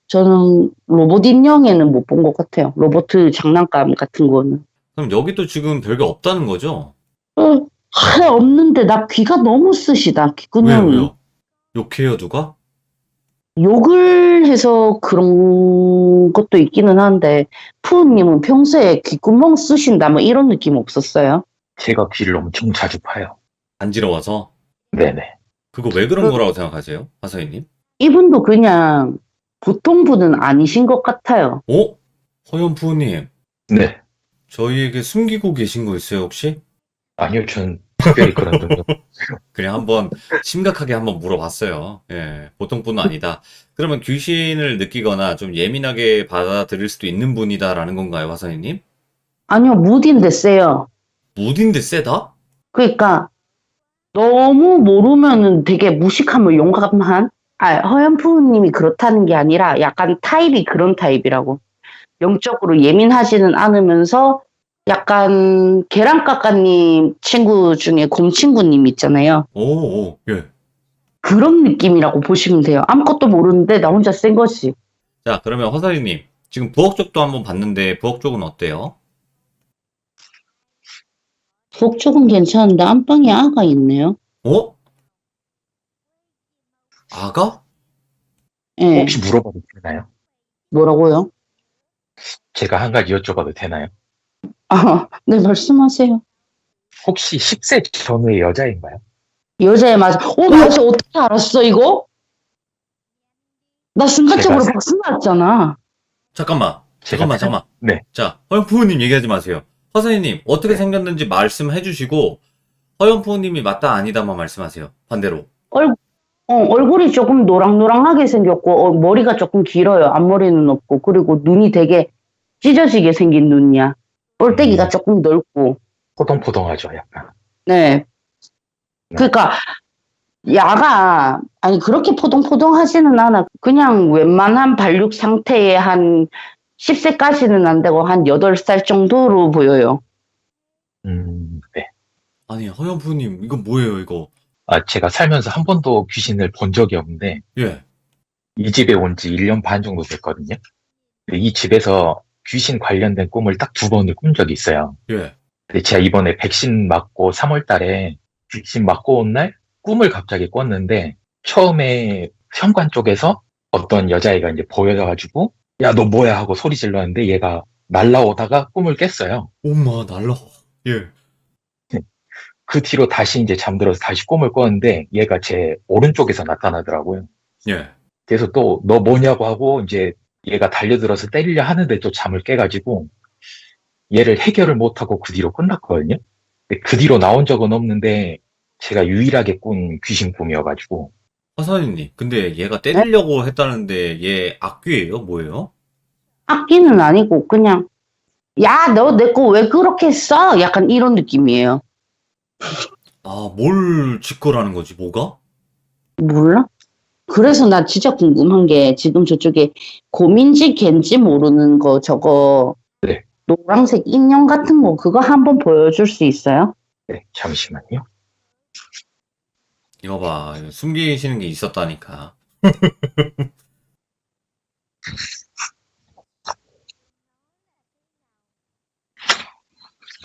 저는 로봇 인형에는 못 본 것 같아요. 로봇 장난감 같은 거는. 그럼 여기도 지금 별게 없다는 거죠? 없는데 나 귀가 너무 쓰시다, 왜요, 귓구녕이. 왜요? 욕해요, 누가? 욕을 해서 그런 것도 있기는 한데, 푸우님은 평소에 귓구멍 쓰신다, 뭐 이런 느낌 없었어요? 제가 귀를 엄청 자주 파요. 간지러워서? 네네. 그거 왜 그런 거라고 생각하세요? 화사이님? 이분도 그냥 보통 분은 아니신 것 같아요. 허연푸님, 네. 저희에게 숨기고 계신 거 있어요, 혹시? 아니요, 전 특별히 그런 적 그냥 한번 심각하게 한번 물어봤어요. 예, 보통 분은 아니다. 그러면 귀신을 느끼거나 좀 예민하게 받아들일 수도 있는 분이다라는 건가요, 화사이님? 아니요, 무딘데 세요. 무딘데 세다? 그러니까 너무 모르면은 되게 무식하면 용감한? 허연푸우님이 그렇다는 게 아니라 약간 타입이 그런 타입이라고. 영적으로 예민하지는 않으면서 약간 계란깎아님 친구 중에 곰친구님 있잖아요. 예. 그런 느낌이라고 보시면 돼요. 아무것도 모르는데 나 혼자 센 거지. 자, 그러면 화사이님, 지금 부엌 쪽도 한번 봤는데 부엌 쪽은 어때요? 부엌 쪽은 괜찮은데 안방에 아가 있네요. 아가? 예. 혹시 물어봐도 되나요? 뭐라고요? 제가 한 가지 여쭤봐도 되나요? 네, 말씀하세요. 혹시 10세 전후의 여자인가요? 여자애 맞아. 맞아. 어떻게 알았어, 이거? 나 순간적으로 제가- 박수 났잖아. 잠깐만. 잠깐만. 네. 자, 허연푸우님 얘기하지 마세요. 화사이님, 어떻게 네. 생겼는지 말씀해 주시고, 허연푸우님이 맞다 아니다만 말씀하세요. 반대로. 얼굴이 조금 노랑노랑하게 생겼고, 머리가 조금 길어요. 앞머리는 없고, 그리고 눈이 되게 찢어지게 생긴 눈이야. 꼴대기가 조금 넓고, 포동포동하죠, 약간. 네. 그러니까, 야가, 아니, 그렇게 포동포동하지는 않아. 그냥 웬만한 발육 상태에 한 10세까지는 안 되고, 한 8살 정도로 보여요. 네. 아니, 허연푸우님, 이거 뭐예요, 이거? 제가 살면서 한 번도 귀신을 본 적이 없는데, 예. 이 집에 온 지 1년 반 정도 됐거든요. 근데 이 집에서 귀신 관련된 꿈을 딱 2번을 꾼 적이 있어요. 예. 근데 제가 이번에 백신 맞고 3월 달에 백신 맞고 온 날 꿈을 갑자기 꿨는데, 처음에 현관 쪽에서 어떤 여자애가 이제 보여가지고, 야, 너 뭐야? 하고 소리 질렀는데 얘가 날라오다가 꿈을 깼어요. 엄마, 날라. 예. 그 뒤로 다시 이제 잠들어서 다시 꿈을 꿨는데 얘가 제 오른쪽에서 나타나더라고요. 예. 그래서 또 너 뭐냐고 하고 이제 얘가 달려들어서 때리려 하는데 또 잠을 깨가지고 얘를 해결을 못하고 그 뒤로 끝났거든요. 근데 그 뒤로 나온 적은 없는데 제가 유일하게 꾼 귀신 꿈이어가지고 화사님님, 근데 얘가 때리려고 했다는데 얘 악귀예요? 뭐예요? 악기는 아니고 그냥 야, 너 내 거 왜 그렇게 써? 약간 이런 느낌이에요. 아, 뭘 짓거라는 거지, 뭐가? 몰라? 그래서 나 진짜 궁금한 게 지금 저쪽에 곰인지 갠지 모르는 거 저거 네. 노란색 인형 같은 거 그거 한번 보여줄 수 있어요? 네, 잠시만요. 이거 봐, 이거 숨기시는 게 있었다니까.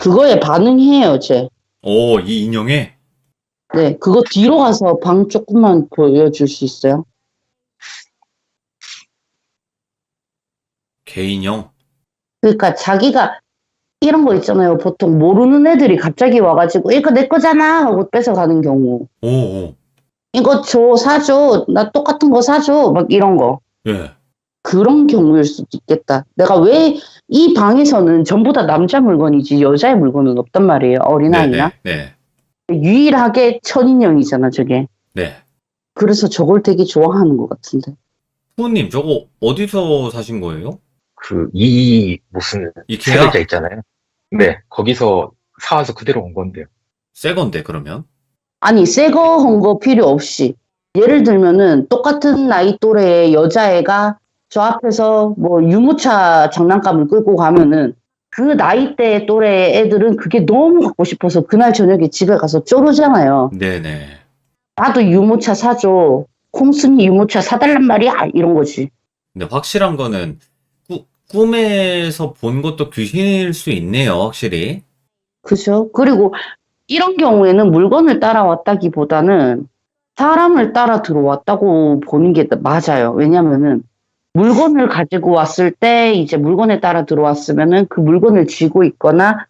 그거에 반응해요, 쟤. 오, 이 인형에? 네, 그거 뒤로 가서 방 조금만 보여줄 수 있어요? 개인형? 그러니까 자기가 이런 거 있잖아요. 보통 모르는 애들이 갑자기 와가지고 이거 내 거잖아 하고 뺏어가는 경우. 오, 오, 이거 사줘. 나 똑같은 거 사줘. 막 이런 거. 예. 그런 경우일 수도 있겠다. 내가 왜 이 방에서는 전부 다 남자 물건이지 여자의 물건은 없단 말이에요. 어린아이나. 네. 유일하게 천인형이잖아, 저게. 네. 그래서 저걸 되게 좋아하는 것 같은데. 후님, 저거 어디서 사신 거예요? 무슨 세 이케아? 글자 있잖아요. 네, 거기서 사와서 그대로 온 건데요. 새 건데, 그러면? 아니, 새 거 한 거 필요 없이. 예를 들면은 똑같은 나이 또래의 여자애가 저 앞에서 뭐 유모차 장난감을 끌고 가면은 그 나이대 또래 애들은 그게 너무 갖고 싶어서 그날 저녁에 집에 가서 쪼르잖아요. 네네. 나도 유모차 사줘. 콩순이 유모차 사달란 말이야. 이런 거지. 근데 확실한 거는, 꿈에서 본 것도 귀신일 수 있네요, 확실히. 그죠? 그리고 이런 경우에는 물건을 따라왔다기보다는 사람을 따라 들어왔다고 보는 게 맞아요. 왜냐면은 물건을 가지고 왔을 때 이제 물건에 따라 들어왔으면은 그 물건을 쥐고 있거나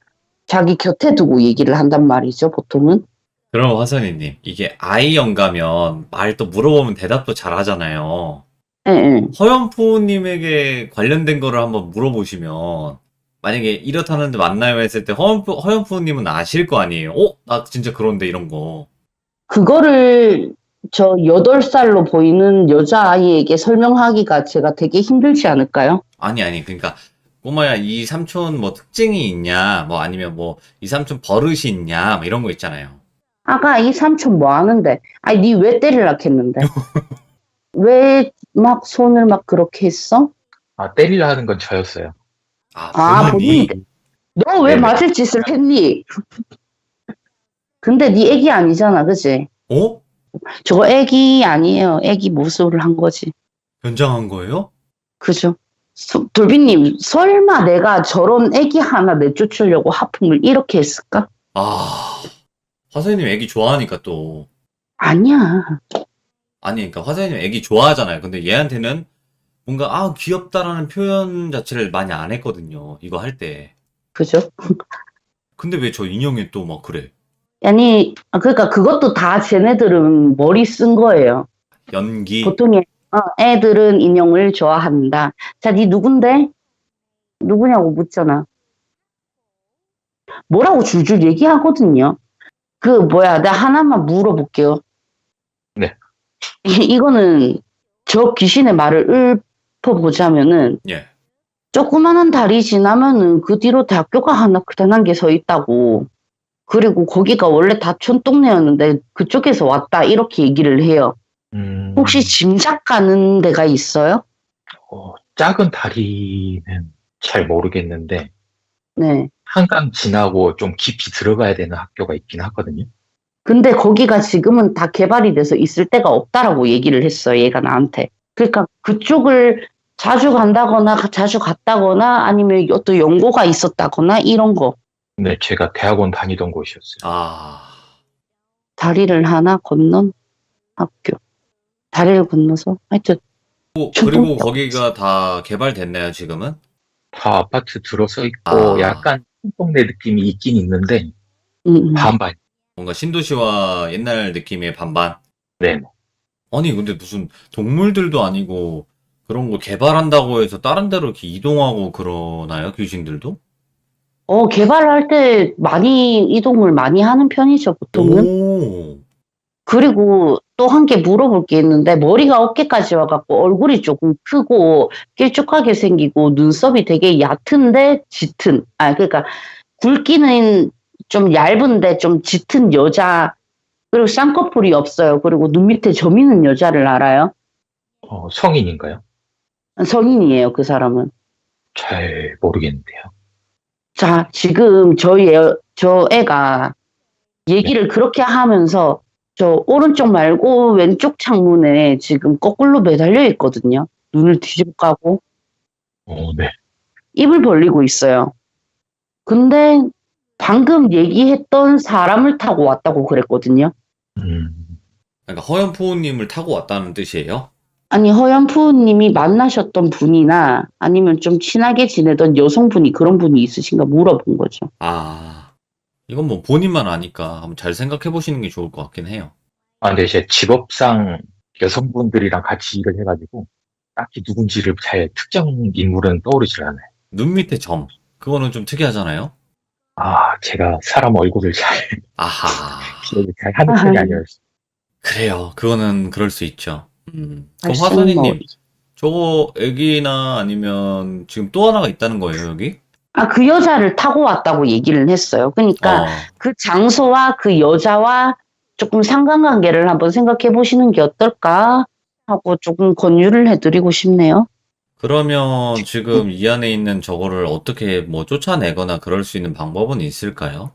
자기 곁에 두고 얘기를 한단 말이죠, 보통은. 그럼 화선이님, 이게 아이 영가면 말 또 물어보면 대답도 잘 하잖아요. 예, 예. 허연포님에게 관련된 거를 한번 물어보시면, 만약에 이렇다는데 맞나요? 했을 때 허연포님은 아실 거 아니에요? 나 진짜 그런데 이런 거. 그거를 저 8살로 보이는 여자아이에게 설명하기가 제가 되게 힘들지 않을까요? 아니. 그러니까, 꼬마야, 이 삼촌 뭐 특징이 있냐? 뭐 아니면 뭐, 이 삼촌 버릇이 있냐? 뭐 이런 거 있잖아요. 아가 이 삼촌 뭐 하는데? 아니, 니 왜 때리려고 했는데? 왜 막 손을 막 그렇게 했어? 아, 때리려 하는 건 저였어요. 아, 본인이. 너 왜 네네. 맞을 짓을 했니? 근데 니 애기 아니잖아, 그지? 어? 저거 애기 아니에요. 애기 모습을 한 거지. 변장한 거예요? 그죠? 돌비님, 설마 내가 저런 애기 하나 내쫓으려고 하품을 이렇게 했을까? 화사님 애기 좋아하니까 또. 아니야. 아니, 그러니까 화사님 애기 좋아하잖아요. 근데 얘한테는 뭔가, 귀엽다라는 표현 자체를 많이 안 했거든요. 이거 할 때. 그죠? 근데 왜 저 인형에 또 막 그래? 아니, 그러니까 그것도 다 쟤네들은 머리 쓴 거예요. 연기? 보통의 애들은 인형을 좋아한다. 자, 니 누군데? 누구냐고 묻잖아. 뭐라고 줄줄 얘기하거든요. 내가 하나만 물어볼게요. 네. 이거는 저 귀신의 말을 읊어보자면은 예. 조그마한 다리 지나면은 그 뒤로 대학교가 하나 크다란 게 서 있다고. 그리고 거기가 원래 다 촌동네였는데 그쪽에서 왔다 이렇게 얘기를 해요. 혹시 짐작 가는 데가 있어요? 작은 다리는 잘 모르겠는데 네. 한강 지나고 좀 깊이 들어가야 되는 학교가 있긴 하거든요. 근데 거기가 지금은 다 개발이 돼서 있을 데가 없다라고 얘기를 했어, 얘가 나한테. 그러니까 그쪽을 자주 간다거나 자주 갔다거나 아니면 어떤 연고가 있었다거나 이런 거. 네, 제가 대학원 다니던 곳이었어요. 다리를 하나 건넌 학교. 다리를 건너서 하여튼 그리고 거기가 다 개발됐나요, 지금은? 다 아파트 들어서 있고 약간 동네 느낌이 있긴 있는데 반반. 뭔가 신도시와 옛날 느낌의 반반? 네. 아니, 근데 무슨 동물들도 아니고 그런 거 개발한다고 해서 다른 데로 이렇게 이동하고 그러나요? 귀신들도? 개발할 때 이동을 많이 하는 편이죠, 보통은. 오. 그리고 또 한 개 물어볼 게 있는데, 머리가 어깨까지 와갖고 얼굴이 조금 크고 길쭉하게 생기고 눈썹이 되게 얕은데 짙은, 그러니까 굵기는 좀 얇은데 좀 짙은 여자, 그리고 쌍꺼풀이 없어요. 그리고 눈 밑에 점 있는 여자를 알아요? 성인인가요? 성인이에요, 그 사람은. 잘 모르겠는데요. 자, 지금 저 애가 얘기를 그렇게 하면서 저 오른쪽 말고 왼쪽 창문에 지금 거꾸로 매달려 있거든요. 눈을 뒤집어 까고 네. 입을 벌리고 있어요. 근데 방금 얘기했던 사람을 타고 왔다고 그랬거든요. 그러니까 허연포우님을 타고 왔다는 뜻이에요? 아니, 허연푸님이 만나셨던 분이나 아니면 좀 친하게 지내던 여성분이 그런 분이 있으신가 물어본 거죠. 아, 이건 뭐 본인만 아니까 한번 잘 생각해 보시는 게 좋을 것 같긴 해요. 근데 제 직업상 여성분들이랑 같이 일을 해가지고 딱히 누군지를 잘 특정 인물은 떠오르질 않아요. 눈 밑에 점. 그거는 좀 특이하잖아요? 제가 사람 얼굴을 잘 아하. 기억을 잘 하는 편이 아니었어요. 그래요. 그거는 그럴 수 있죠. 그럼 말씀은 화선이님, 저거 애기나 아니면 지금 또 하나가 있다는 거예요, 여기? 그 여자를 타고 왔다고 얘기를 했어요. 그러니까 어, 그 장소와 그 여자와 조금 상관관계를 한번 생각해 보시는 게 어떨까 하고 조금 권유를 해드리고 싶네요. 그러면 지금 이 안에 있는 저거를 어떻게 뭐 쫓아내거나 그럴 수 있는 방법은 있을까요?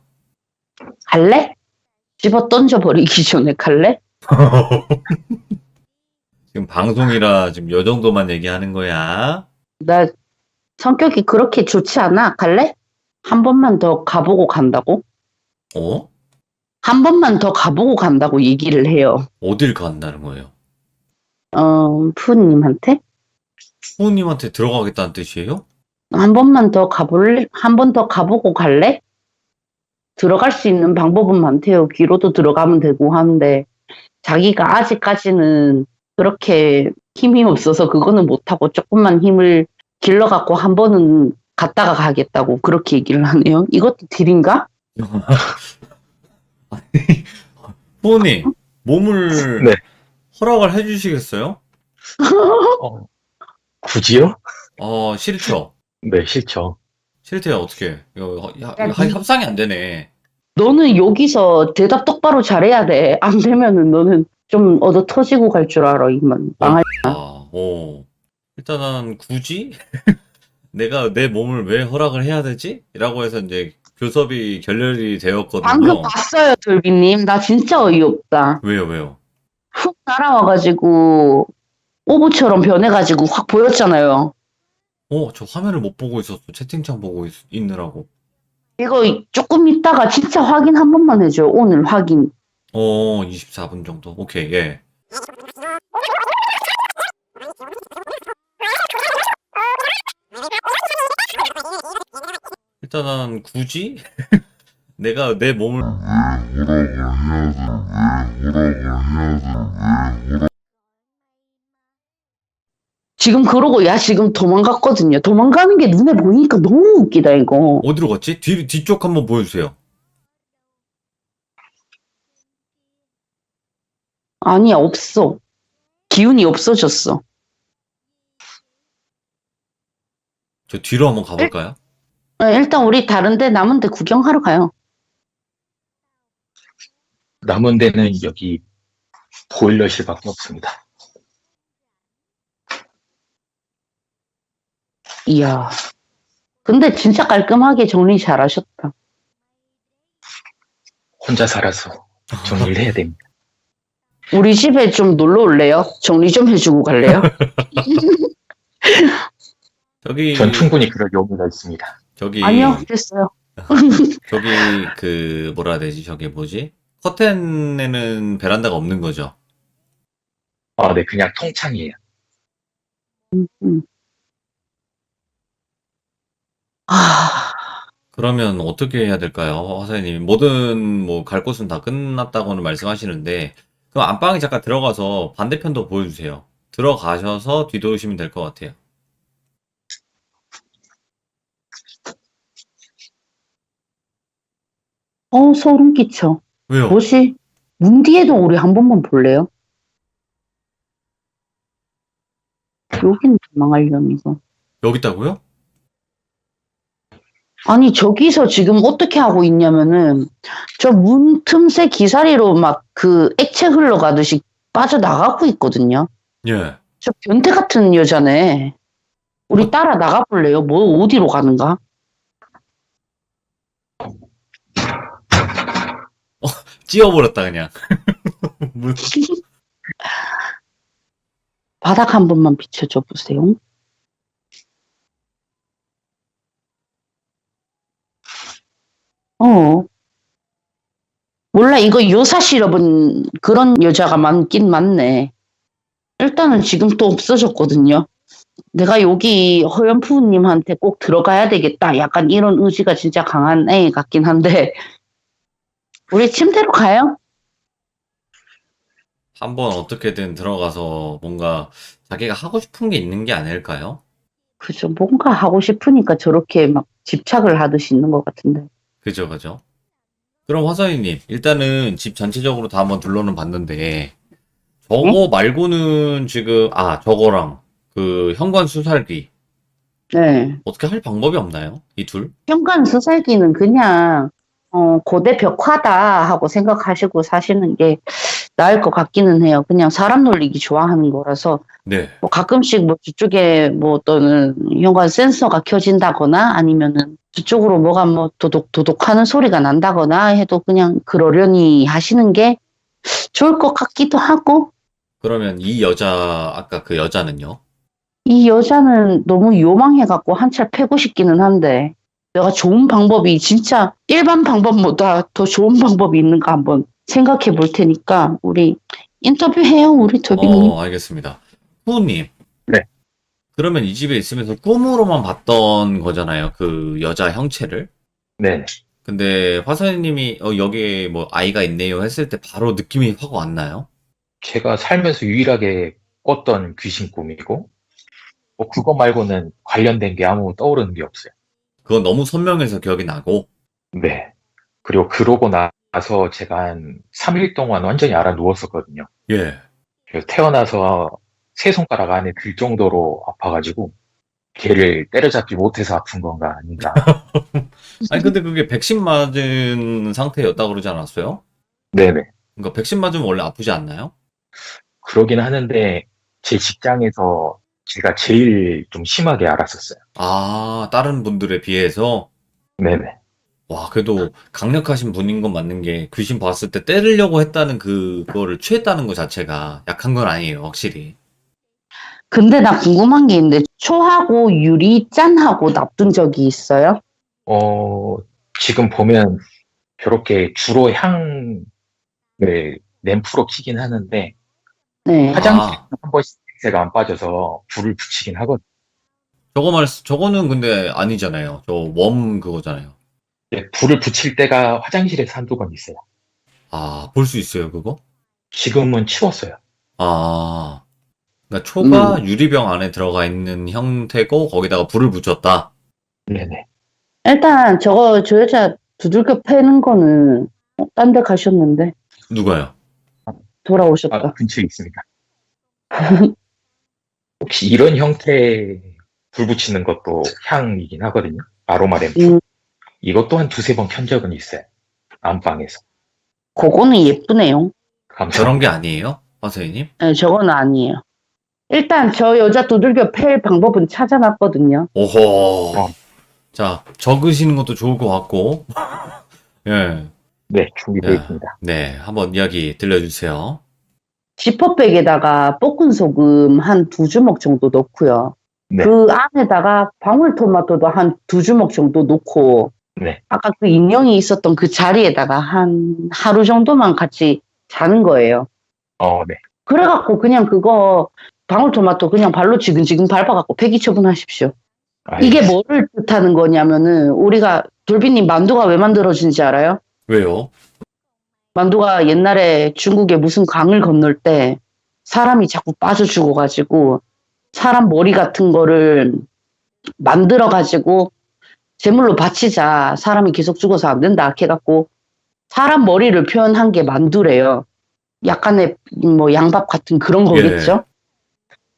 갈래? 집어 던져버리기 전에 갈래? 지금 방송이라 지금 요 정도만 얘기하는 거야. 나 성격이 그렇게 좋지 않아. 갈래? 한 번만 더 가보고 간다고? 어? 한 번만 더 가보고 간다고 얘기를 해요. 어딜 간다는 거예요? 푸님한테? 후우님한테 들어가겠다는 뜻이에요? 한 번만 더 가볼래? 한 번 더 가보고 갈래? 들어갈 수 있는 방법은 많대요. 귀로도 들어가면 되고 하는데 자기가 아직까지는 그렇게 힘이 없어서 그거는 못하고 조금만 힘을 길러갖고 한 번은 갔다가 가겠다고 그렇게 얘기를 하네요. 이것도 딜인가? 후우님, 몸을 네. 허락을 해주시겠어요? 굳이요? 싫죠. 네, 싫죠. 싫대요, 어떻게. 이거 야, 협상이 안 되네. 너는 여기서 대답 똑바로 잘해야 돼. 안 되면은 너는 좀 얻어 터지고 갈 줄 알아. 이만 망할. 일단은 굳이 내가 내 몸을 왜 허락을 해야 되지? 라고 해서 이제 교섭이 결렬이 방금 되었거든요. 봤어요, 돌비님. 나 진짜 어이없다. 왜요? 훅 날아와가지고 오브처럼 변해가지고 확 보였잖아요. 저 화면을 못 보고 있었어. 채팅창 보고 있느라고. 이거 조금 있다가 진짜 확인 한 번만 해줘요. 오늘 확인. 24분 정도. 오케이, 예. 일단은 굳이 내가 내 몸을 지금 그러고 지금 도망갔거든요. 도망가는 게 눈에 보이니까 너무 웃기다 이거. 어디로 갔지? 뒤쪽 한번 보여주세요. 아니야, 없어. 기운이 없어졌어. 저 뒤로 한번 가볼까요? 일단 우리 다른 데 남은 데 구경하러 가요. 남은 데는 여기 보일러실밖에 없습니다. 이야. 근데 진짜 깔끔하게 정리 잘하셨다. 혼자 살아서 정리를 해야 됩니다. 우리 집에 좀 놀러 올래요? 정리 좀 해주고 갈래요? 저기 전 충분히 그럴 용의가 있습니다. 저기 아니요, 됐어요. 저기 뭐라 해야 되지? 저게 뭐지? 커튼에는 베란다가 없는 거죠. 네, 그냥 통창이에요. 음. 그러면 어떻게 해야 될까요? 화사님 뭐든 뭐 갈 곳은 다 끝났다고는 말씀하시는데 그럼 안방에 잠깐 들어가서 반대편도 보여주세요. 들어가셔서 뒤돌으시면 될 것 같아요. 소름 끼쳐. 왜요? 뭐지? 문 뒤에도 우리 한 번만 볼래요? 여긴 망하려면서. 여기 있다고요? 아니, 저기서 지금 어떻게 하고 있냐면은, 저 문 틈새 기사리로 막 그 액체 흘러가듯이 빠져나가고 있거든요. 예. 저 변태 같은 여자네. 우리 따라 나가볼래요? 뭐, 어디로 가는가? 찧어버렸다, 그냥. 문- 바닥 한 번만 비춰줘 보세요. 몰라, 이거 요사 시럽은 그런 여자가 많긴 많네. 일단은 지금 또 없어졌거든요. 내가 여기 허연푸님한테 꼭 들어가야 되겠다. 약간 이런 의지가 진짜 강한 애 같긴 한데, 우리 침대로 가요? 한번 어떻게든 들어가서 뭔가 자기가 하고 싶은 게 있는 게 아닐까요? 그죠. 뭔가 하고 싶으니까 저렇게 막 집착을 하듯이 있는 것 같은데. 그죠, 그죠. 그럼 화선이님, 일단은 집 전체적으로 다 한번 둘러는 봤는데, 저거 말고는 지금, 저거랑 그 현관 수살기, 네. 어떻게 할 방법이 없나요? 이 둘? 현관 수살기는 그냥, 고대 벽화다 하고 생각하시고 사시는 게 나을 것 같기는 해요. 그냥 사람 놀리기 좋아하는 거라서. 네. 뭐 가끔씩 뭐 저쪽에 뭐 또는 현관 센서가 켜진다거나 아니면은 저쪽으로 뭐가 뭐 도독도독 하는 소리가 난다거나 해도 그냥 그러려니 하시는 게 좋을 것 같기도 하고, 그러면 이 여자, 아까 그 여자는요? 이 여자는 너무 요망해갖고 한 차를 패고 싶기는 한데, 내가 좋은 방법이 진짜 일반 방법보다 더 좋은 방법이 있는가 한번 생각해 볼 테니까, 우리 인터뷰해요, 우리 도비님. 알겠습니다. 후우님. 네. 그러면 이 집에 있으면서 꿈으로만 봤던 거잖아요. 그 여자 형체를. 네. 근데 화선이님이 여기 뭐 아이가 있네요 했을 때 바로 느낌이 확 왔나요? 제가 살면서 유일하게 꿨던 귀신 꿈이고, 뭐 그거 말고는 관련된 게 아무 떠오르는 게 없어요. 그건 너무 선명해서 기억이 나고. 네. 그리고 그러고 나서 제가 한 3일 동안 완전히 알아 누웠었거든요. 예. 그래서 태어나서 세 손가락 안에 들 정도로 아파가지고 걔를 때려잡지 못해서 아픈 건가 아닌가. 아니 근데 그게 백신 맞은 상태였다 그러지 않았어요? 네네. 그러니까 백신 맞으면 원래 아프지 않나요? 그러긴 하는데 제 직장에서 제가 제일 좀 심하게 알았었어요. 다른 분들에 비해서. 네네. 와, 그래도 강력하신 분인 건 맞는 게 귀신 봤을 때 때리려고 했다는 그거를 취했다는 것 자체가 약한 건 아니에요, 확실히. 근데 나 궁금한 게 있는데, 초하고 유리 짠하고 놔둔 적이 있어요? 지금 보면 저렇게 주로 향을 램프로 켜긴 하는데 네. 화장실에 한 번씩 냄새가 안 빠져서 불을 붙이긴 하거든요. 저거는 근데 아니잖아요. 저 웜 그거잖아요. 네, 불을 붙일 때가 화장실에서 한두 번 있어요. 볼 수 있어요, 그거? 지금은 치웠어요. 그러니까 초가 유리병 안에 들어가 있는 형태고 거기다가 불을 붙였다. 네네. 일단 저 여자 두들겨 패는 거는 딴 데 가셨는데 누가요? 돌아오셨다. 근처에 있습니다. 혹시 이런 형태의 불 붙이는 것도 향이긴 하거든요. 아로마 램프. 이것도 한 두세 번 켠 적은 있어요. 안방에서. 그거는 예쁘네요. 감사합니다. 저런 게 아니에요? 화서이님? 네, 저거는 아니에요. 일단 저 여자 두들겨 팰 방법은 찾아놨거든요. 오호. 어. 자, 적으시는 것도 좋을 것 같고. 예. 네, 준비되어 야, 있습니다. 네, 한번 이야기 들려주세요. 지퍼백에다가 볶은 소금 한 2주먹 정도 넣고요. 네. 그 안에다가 방울토마토도 한 2주먹 정도 넣고, 네. 아까 그 인형이 있었던 그 자리에다가 한 하루 정도만 같이 자는 거예요. 네. 그래갖고 그냥 그거 방울토마토 그냥 발로 지근지근 밟아갖고 폐기 처분하십시오. 이게 뭐를 뜻하는 거냐면은, 우리가 돌비님 만두가 왜 만들어진지 알아요? 왜요? 만두가 옛날에 중국에 무슨 강을 건널 때 사람이 자꾸 빠져 죽어가지고 사람 머리 같은 거를 만들어가지고 제물로 바치자. 사람이 계속 죽어서 안 된다. 해갖고 사람 머리를 표현한 게 만두래요. 약간의 뭐 양밥 같은 그런 거겠죠.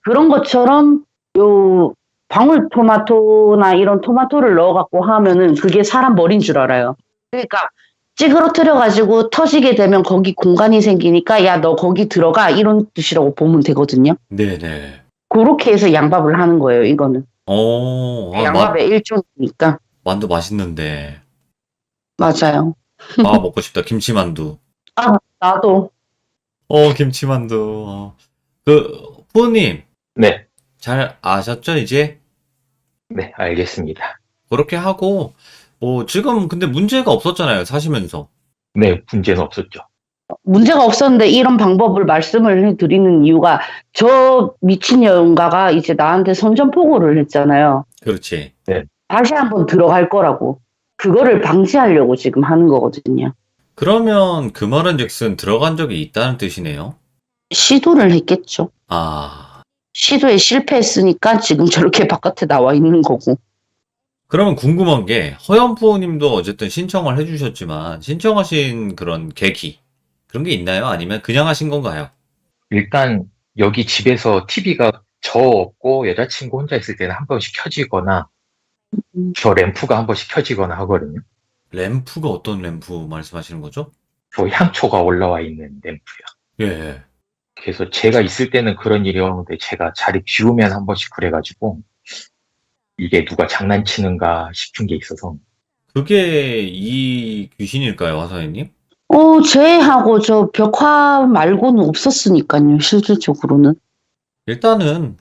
그런 것처럼 요 방울토마토나 이런 토마토를 넣어갖고 하면은 그게 사람 머리인 줄 알아요. 그러니까 찌그러뜨려가지고 터지게 되면 거기 공간이 생기니까 야, 너 거기 들어가 이런 뜻이라고 보면 되거든요. 네네. 그렇게 해서 양밥을 하는 거예요, 이거는. 아, 양밥의 일종이니까. 만두 맛있는데. 맞아요. 아, 먹고 싶다. 김치만두. 아, 나도. 김치만두. 부모님, 네, 잘 아셨죠, 이제? 네, 알겠습니다. 그렇게 하고, 지금 근데 문제가 없었잖아요, 사시면서. 네, 문제는 없었죠. 문제가 없었는데 이런 방법을 말씀을 해드리는 이유가 저 미친 여행가가 이제 나한테 선전포고를 했잖아요. 그렇지. 다시 한번 들어갈 거라고. 그거를 방지하려고 지금 하는 거거든요. 그러면 그 말은즉슨 들어간 적이 있다는 뜻이네요. 시도를 했겠죠. 아, 시도에 실패했으니까 지금 저렇게 바깥에 나와 있는 거고. 그러면 궁금한 게, 허연 부모님도 어쨌든 신청을 해주셨지만, 신청하신 그런 계기, 그런 게 있나요? 아니면 그냥 하신 건가요? 일단 여기 집에서 TV가 저 없고 여자친구 혼자 있을 때는 한 번씩 켜지거나 저 램프가 한 번씩 켜지거나 하거든요. 램프가 어떤 램프 말씀하시는 거죠? 저 향초가 올라와 있는 램프요. 예. 그래서 제가 있을 때는 그런 일이 없는데 제가 자리 비우면 한 번씩 그래가지고 이게 누가 장난치는가 싶은 게 있어서. 그게 이 귀신일까요, 화사님? 쟤하고 저 벽화 말고는 없었으니까요, 실질적으로는. 일단은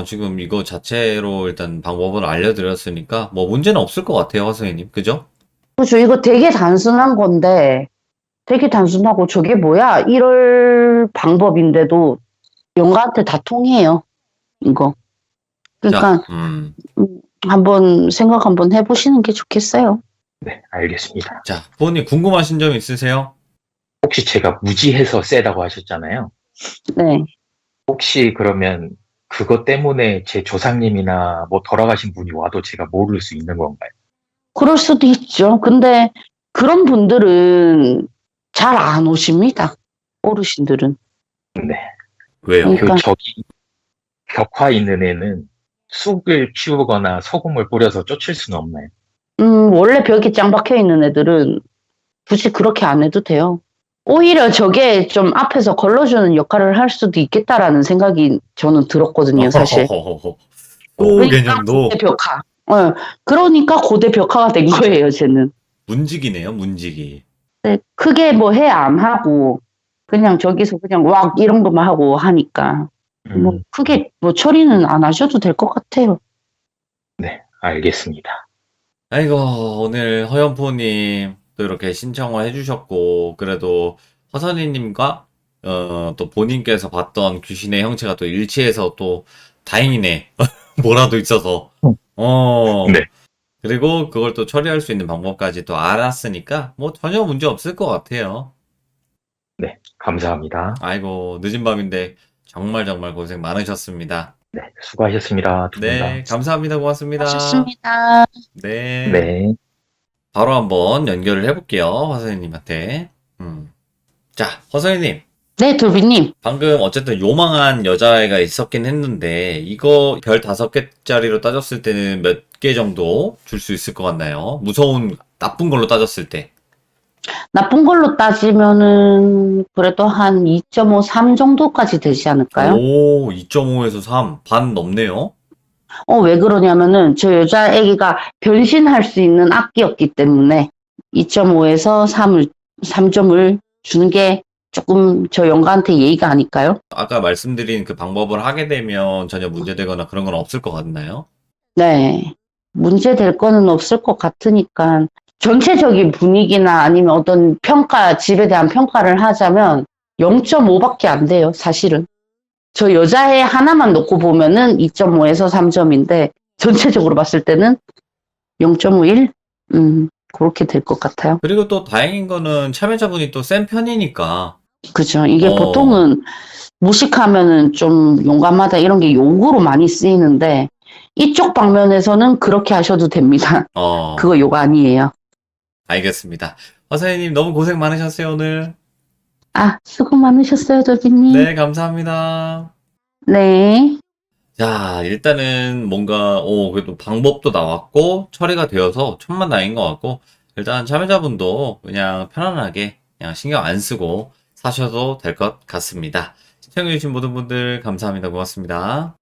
지금 이거 자체로 일단 방법을 알려드렸으니까 뭐 문제는 없을 것 같아요, 화사님. 그죠? 그죠, 이거 되게 단순한 건데, 되게 단순하고 저게 뭐야? 이럴 방법인데도 영가한테 다 통해요, 이거. 그러니까 자, 한번 생각 한번 해보시는 게 좋겠어요. 네, 알겠습니다. 자, 부모님 궁금하신 점 있으세요? 혹시 제가 무지해서 세다고 하셨잖아요. 네. 혹시 그러면 그것 때문에 제 조상님이나 뭐 돌아가신 분이 와도 제가 모를 수 있는 건가요? 그럴 수도 있죠. 근데 그런 분들은 잘 안 오십니다. 어르신들은. 네. 왜요? 그러니까 저기 벽화 있는 애는 쑥을 피우거나 소금을 뿌려서 쫓을 수는 없나요? 원래 벽에 짱 박혀 있는 애들은 굳이 그렇게 안 해도 돼요. 오히려 저게 좀 앞에서 걸러주는 역할을 할 수도 있겠다라는 생각이 저는 들었거든요, 사실. 또 그러니까 개념도 고대 벽화. 그러니까 고대 벽화가 된 거예요, 쟤는. 문직이네요, 문직이. 네, 크게 뭐 해 안 하고 그냥 저기서 그냥 왁 이런 것만 하고 하니까 뭐 크게 뭐 처리는 안 하셔도 될 것 같아요. 네, 알겠습니다. 아이고, 오늘 허연포님 또 이렇게 신청을 해주셨고, 그래도 화선이님과 또 본인께서 봤던 귀신의 형체가 또 일치해서 또 다행이네. 뭐라도 있어서. 네. 그리고 그걸 또 처리할 수 있는 방법까지 또 알았으니까 뭐 전혀 문제 없을 것 같아요. 네, 감사합니다. 아이고, 늦은 밤인데 정말 정말 고생 많으셨습니다. 네, 수고하셨습니다. 두 분 다. 네, 감사합니다. 고맙습니다. 좋습니다. 네. 네. 바로 한번 연결을 해볼게요. 화선이님한테. 자, 화선이님. 네, 돌비님. 방금 어쨌든 요망한 여자애가 있었긴 했는데, 이거 별 5개짜리로 따졌을 때는 몇 개 정도 줄 수 있을 것 같나요? 무서운, 나쁜 걸로 따졌을 때. 나쁜 걸로 따지면은 그래도 한 2.5, 3 정도까지 되지 않을까요? 오, 2.5에서 3. 반 넘네요? 왜 그러냐면은 저 여자 애기가 변신할 수 있는 악기였기 때문에 2.5에서 3점을 주는 게 조금 저 영가한테 예의가 아닐까요? 아까 말씀드린 그 방법을 하게 되면 전혀 문제되거나 그런 건 없을 것 같나요? 네. 문제 될 거는 없을 것 같으니까 전체적인 분위기나 아니면 어떤 평가, 집에 대한 평가를 하자면 0.5밖에 안 돼요, 사실은. 저 여자애 하나만 놓고 보면은 2.5에서 3점인데 전체적으로 봤을 때는 0.51? 그렇게 될 것 같아요. 그리고 또 다행인 거는 참여자분이 또 센 편이니까 그죠. 이게 어. 보통은 무식하면은 좀 용감하다 이런 게 욕으로 많이 쓰이는데 이쪽 방면에서는 그렇게 하셔도 됩니다. 그거 욕 아니에요. 알겠습니다. 화사님 너무 고생 많으셨어요, 오늘. 아, 수고 많으셨어요, 조비님. 네, 감사합니다. 네. 자, 일단은 뭔가, 그래도 방법도 나왔고, 처리가 되어서 천만다행인 것 같고, 일단 참여자분도 그냥 편안하게, 그냥 신경 안 쓰고 사셔도 될 것 같습니다. 시청해주신 모든 분들 감사합니다. 고맙습니다.